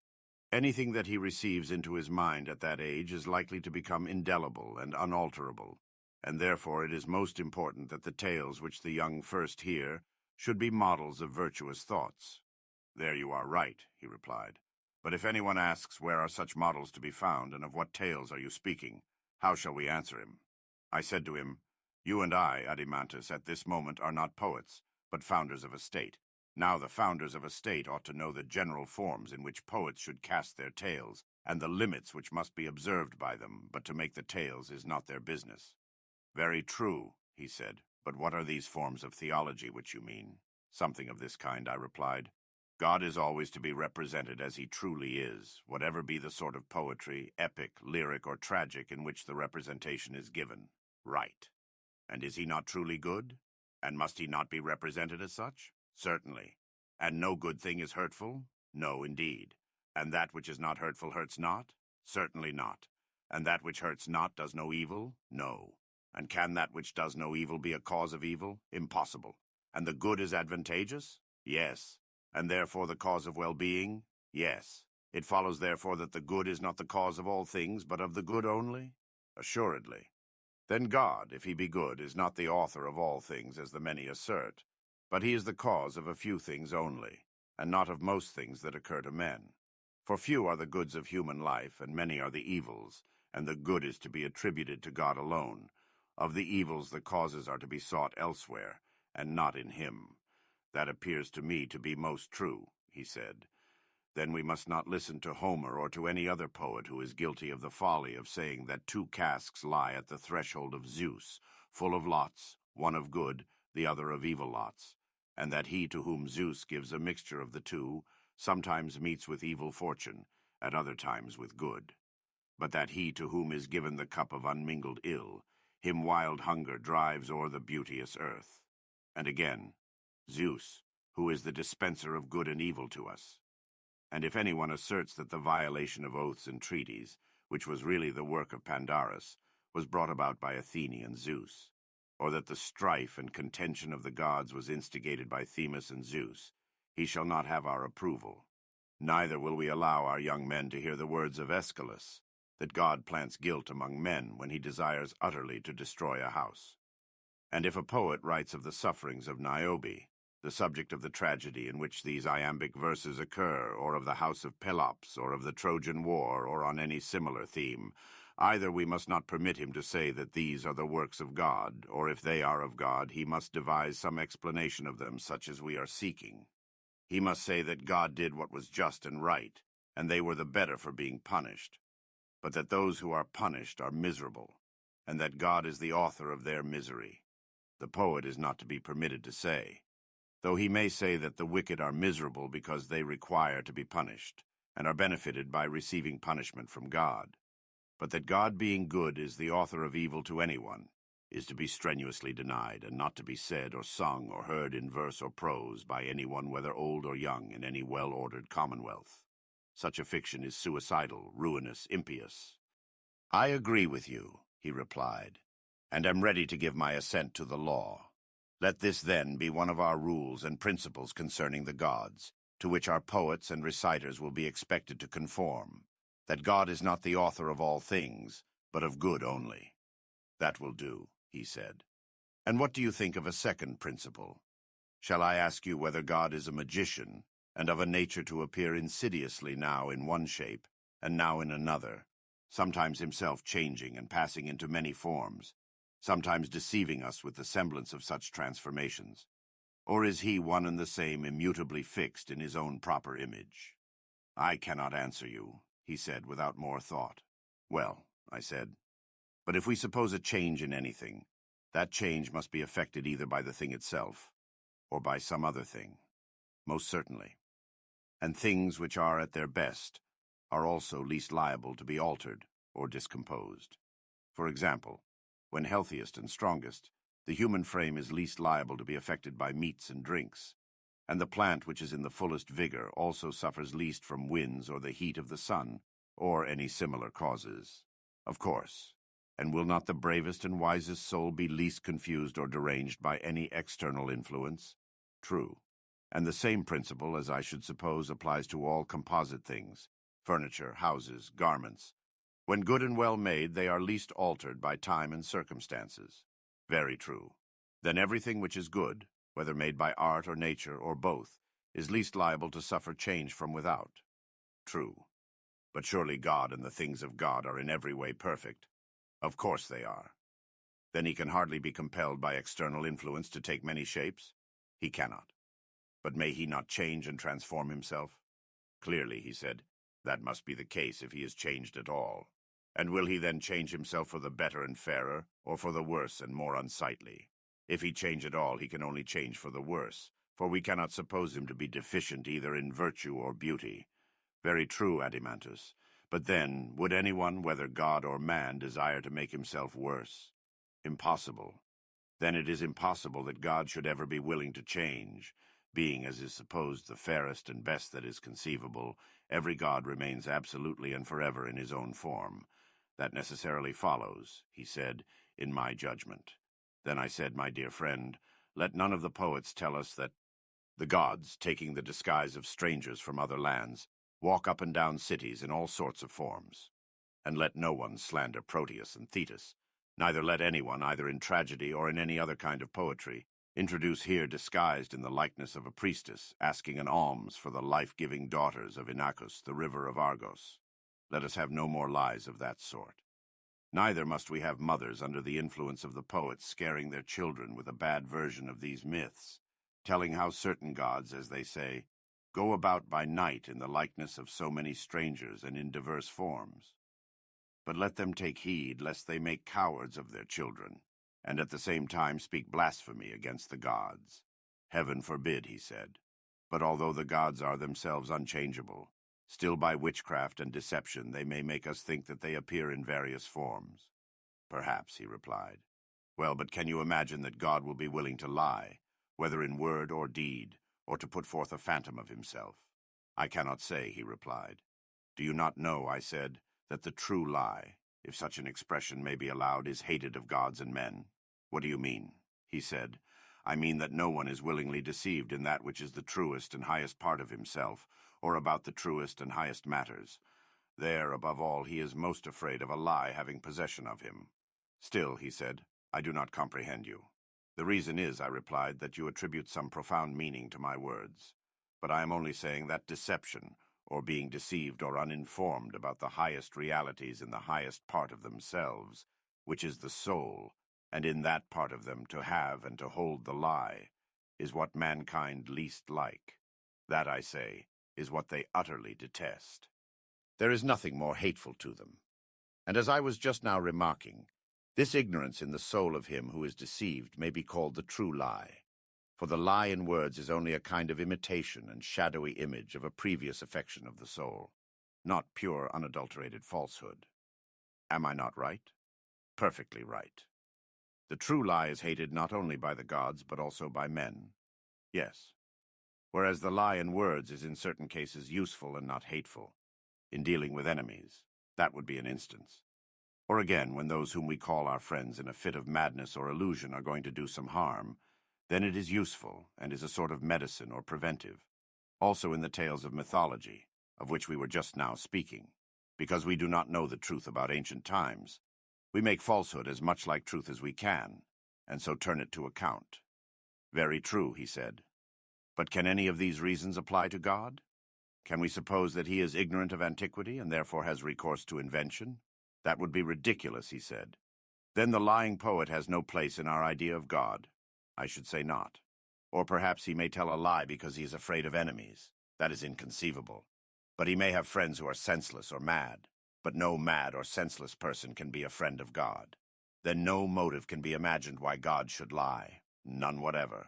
Anything that he receives into his mind at that age is likely to become indelible and unalterable, and therefore it is most important that the tales which the young first hear should be models of virtuous thoughts. There you are right, he replied. But if anyone asks where are such models to be found, and of what tales are you speaking, how shall we answer him? I said to him, You and I, Adimantus, at this moment are not poets, but founders of a state. Now the founders of a state ought to know the general forms in which poets should cast their tales, and the limits which must be observed by them, but to make the tales is not their business. Very true, he said, but what are these forms of theology which you mean? Something of this kind, I replied. God is always to be represented as he truly is, whatever be the sort of poetry, epic, lyric, or tragic in which the representation is given. Right. And is he not truly good? And must he not be represented as such? Certainly. And no good thing is hurtful? No, indeed. And that which is not hurtful hurts not? Certainly not. And that which hurts not does no evil? No. And can that which does no evil be a cause of evil? Impossible. And the good is advantageous? Yes. And therefore the cause of well-being? Yes. It follows therefore that the good is not the cause of all things, but of the good only? Assuredly. Then God, if he be good, is not the author of all things, as the many assert, but he is the cause of a few things only, and not of most things that occur to men. For few are the goods of human life, and many are the evils, and the good is to be attributed to God alone. Of the evils the causes are to be sought elsewhere, and not in him. That appears to me to be most true, he said. Then we must not listen to Homer or to any other poet who is guilty of the folly of saying that two casks lie at the threshold of Zeus, full of lots, one of good, the other of evil lots, and that he to whom Zeus gives a mixture of the two sometimes meets with evil fortune, at other times with good. But that he to whom is given the cup of unmingled ill, him wild hunger drives o'er the beauteous earth. And again, Zeus, who is the dispenser of good and evil to us. And if anyone asserts that the violation of oaths and treaties, which was really the work of Pandarus, was brought about by Athene and Zeus, or that the strife and contention of the gods was instigated by Themis and Zeus, he shall not have our approval. Neither will we allow our young men to hear the words of Aeschylus, that God plants guilt among men when he desires utterly to destroy a house. And if a poet writes of the sufferings of Niobe, the subject of the tragedy in which these iambic verses occur, or of the house of Pelops, or of the Trojan War, or on any similar theme, either we must not permit him to say that these are the works of God, or if they are of God, he must devise some explanation of them such as we are seeking. He must say that God did what was just and right, and they were the better for being punished, but that those who are punished are miserable, and that God is the author of their misery. The poet is not to be permitted to say, though he may say that the wicked are miserable because they require to be punished, and are benefited by receiving punishment from God. But that God being good is the author of evil to anyone, is to be strenuously denied, and not to be said or sung or heard in verse or prose by anyone, whether old or young, in any well-ordered commonwealth. Such a fiction is suicidal, ruinous, impious. I agree with you, he replied, and am ready to give my assent to the law. Let this then be one of our rules and principles concerning the gods, to which our poets and reciters will be expected to conform, that God is not the author of all things, but of good only. That will do, he said. And what do you think of a second principle? Shall I ask you whether God is a magician, and of a nature to appear insidiously now in one shape, and now in another, sometimes himself changing and passing into many forms, sometimes deceiving us with the semblance of such transformations? Or is he one and the same, immutably fixed in his own proper image? I cannot answer you, he said without more thought. Well, I said, but if we suppose a change in anything, that change must be effected either by the thing itself, or by some other thing. Most certainly. And things which are at their best are also least liable to be altered or discomposed. For example, when healthiest and strongest, the human frame is least liable to be affected by meats and drinks, and the plant which is in the fullest vigor also suffers least from winds or the heat of the sun, or any similar causes. Of course. And will not the bravest and wisest soul be least confused or deranged by any external influence? True. And the same principle, as I should suppose, applies to all composite things, furniture, houses, garments. When good and well made, they are least altered by time and circumstances. Very true. Then everything which is good, whether made by art or nature or both, is least liable to suffer change from without. True. But surely God and the things of God are in every way perfect. Of course they are. Then he can hardly be compelled by external influence to take many shapes? He cannot. But may he not change and transform himself? Clearly, he said, that must be the case if he is changed at all. And will he then change himself for the better and fairer, or for the worse and more unsightly? If he change at all, he can only change for the worse, for we cannot suppose him to be deficient either in virtue or beauty. Very true, Adimantus. But then, would anyone, whether god or man, desire to make himself worse? Impossible. Then it is impossible that God should ever be willing to change. Being, as is supposed, the fairest and best that is conceivable, every god remains absolutely and forever in his own form. That necessarily follows, he said, in my judgment. Then I said, my dear friend, let none of the poets tell us that the gods, taking the disguise of strangers from other lands, walk up and down cities in all sorts of forms. And let no one slander Proteus and Thetis. Neither let anyone, either in tragedy or in any other kind of poetry, introduce here disguised in the likeness of a priestess, asking an alms for the life-giving daughters of Inachus, the river of Argos. Let us have no more lies of that sort. Neither must we have mothers under the influence of the poets scaring their children with a bad version of these myths, telling how certain gods, as they say, go about by night in the likeness of so many strangers and in diverse forms. But let them take heed lest they make cowards of their children, and at the same time speak blasphemy against the gods. Heaven forbid, he said. But although the gods are themselves unchangeable, still by witchcraft and deception they may make us think that they appear in various forms. Perhaps, he replied. Well, but can you imagine that God will be willing to lie, whether in word or deed, or to put forth a phantom of himself? I cannot say, he replied. Do you not know, I said, that the true lie, if such an expression may be allowed, is hated of gods and men? What do you mean? He said, I mean that no one is willingly deceived in that which is the truest and highest part of himself, or about the truest and highest matters. There, above all, he is most afraid of a lie having possession of him. Still, he said, I do not comprehend you. The reason is, I replied, that you attribute some profound meaning to my words. But I am only saying that deception, or being deceived or uninformed about the highest realities in the highest part of themselves, which is the soul, and in that part of them to have and to hold the lie, is what mankind least like. That, I say, is what they utterly detest. There is nothing more hateful to them. And as I was just now remarking, this ignorance in the soul of him who is deceived may be called the true lie. For the lie in words is only a kind of imitation and shadowy image of a previous affection of the soul, not pure unadulterated falsehood. Am I not right? Perfectly right. The true lie is hated not only by the gods, but also by men. Yes. Whereas the lie in words is in certain cases useful and not hateful. In dealing with enemies, that would be an instance. Or again, when those whom we call our friends in a fit of madness or illusion are going to do some harm, then it is useful and is a sort of medicine or preventive. Also in the tales of mythology, of which we were just now speaking, because we do not know the truth about ancient times, we make falsehood as much like truth as we can, and so turn it to account. Very true, he said. But can any of these reasons apply to God? Can we suppose that he is ignorant of antiquity and therefore has recourse to invention? That would be ridiculous, he said. Then the lying poet has no place in our idea of God. I should say not. Or perhaps he may tell a lie because he is afraid of enemies. That is inconceivable. But he may have friends who are senseless or mad. But no mad or senseless person can be a friend of God. Then no motive can be imagined why God should lie. None whatever.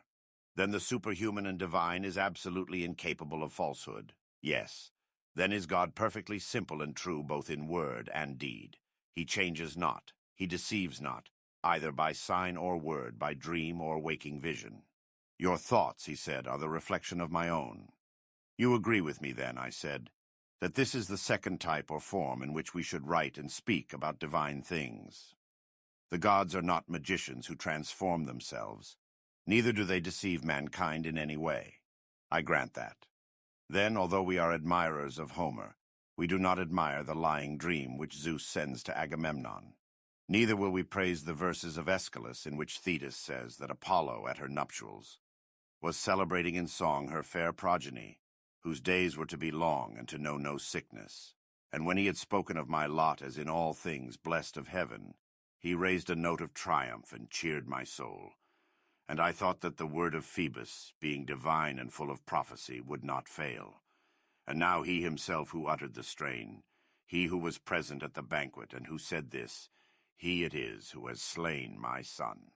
Then the superhuman and divine is absolutely incapable of falsehood. Yes. Then is God perfectly simple and true both in word and deed. He changes not. He deceives not, either by sign or word, by dream or waking vision. Your thoughts, he said, are the reflection of my own. You agree with me, then, I said, that this is the second type or form in which we should write and speak about divine things. The gods are not magicians who transform themselves. Neither do they deceive mankind in any way. I grant that. Then, although we are admirers of Homer, we do not admire the lying dream which Zeus sends to Agamemnon. Neither will we praise the verses of Aeschylus in which Thetis says that Apollo, at her nuptials, was celebrating in song her fair progeny, whose days were to be long and to know no sickness. And when he had spoken of my lot as in all things blessed of heaven, he raised a note of triumph and cheered my soul. And I thought that the word of Phoebus, being divine and full of prophecy, would not fail. And now he himself who uttered the strain, he who was present at the banquet and who said this, he it is who has slain my son.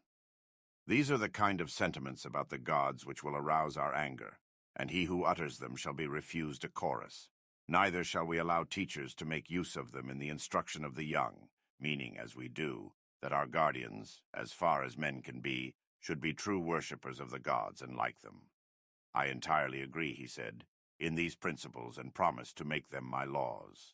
These are the kind of sentiments about the gods which will arouse our anger, and he who utters them shall be refused a chorus. Neither shall we allow teachers to make use of them in the instruction of the young, meaning, as we do, that our guardians, as far as men can be, should be true worshippers of the gods and like them. I entirely agree, he said, in these principles and promise to make them my laws.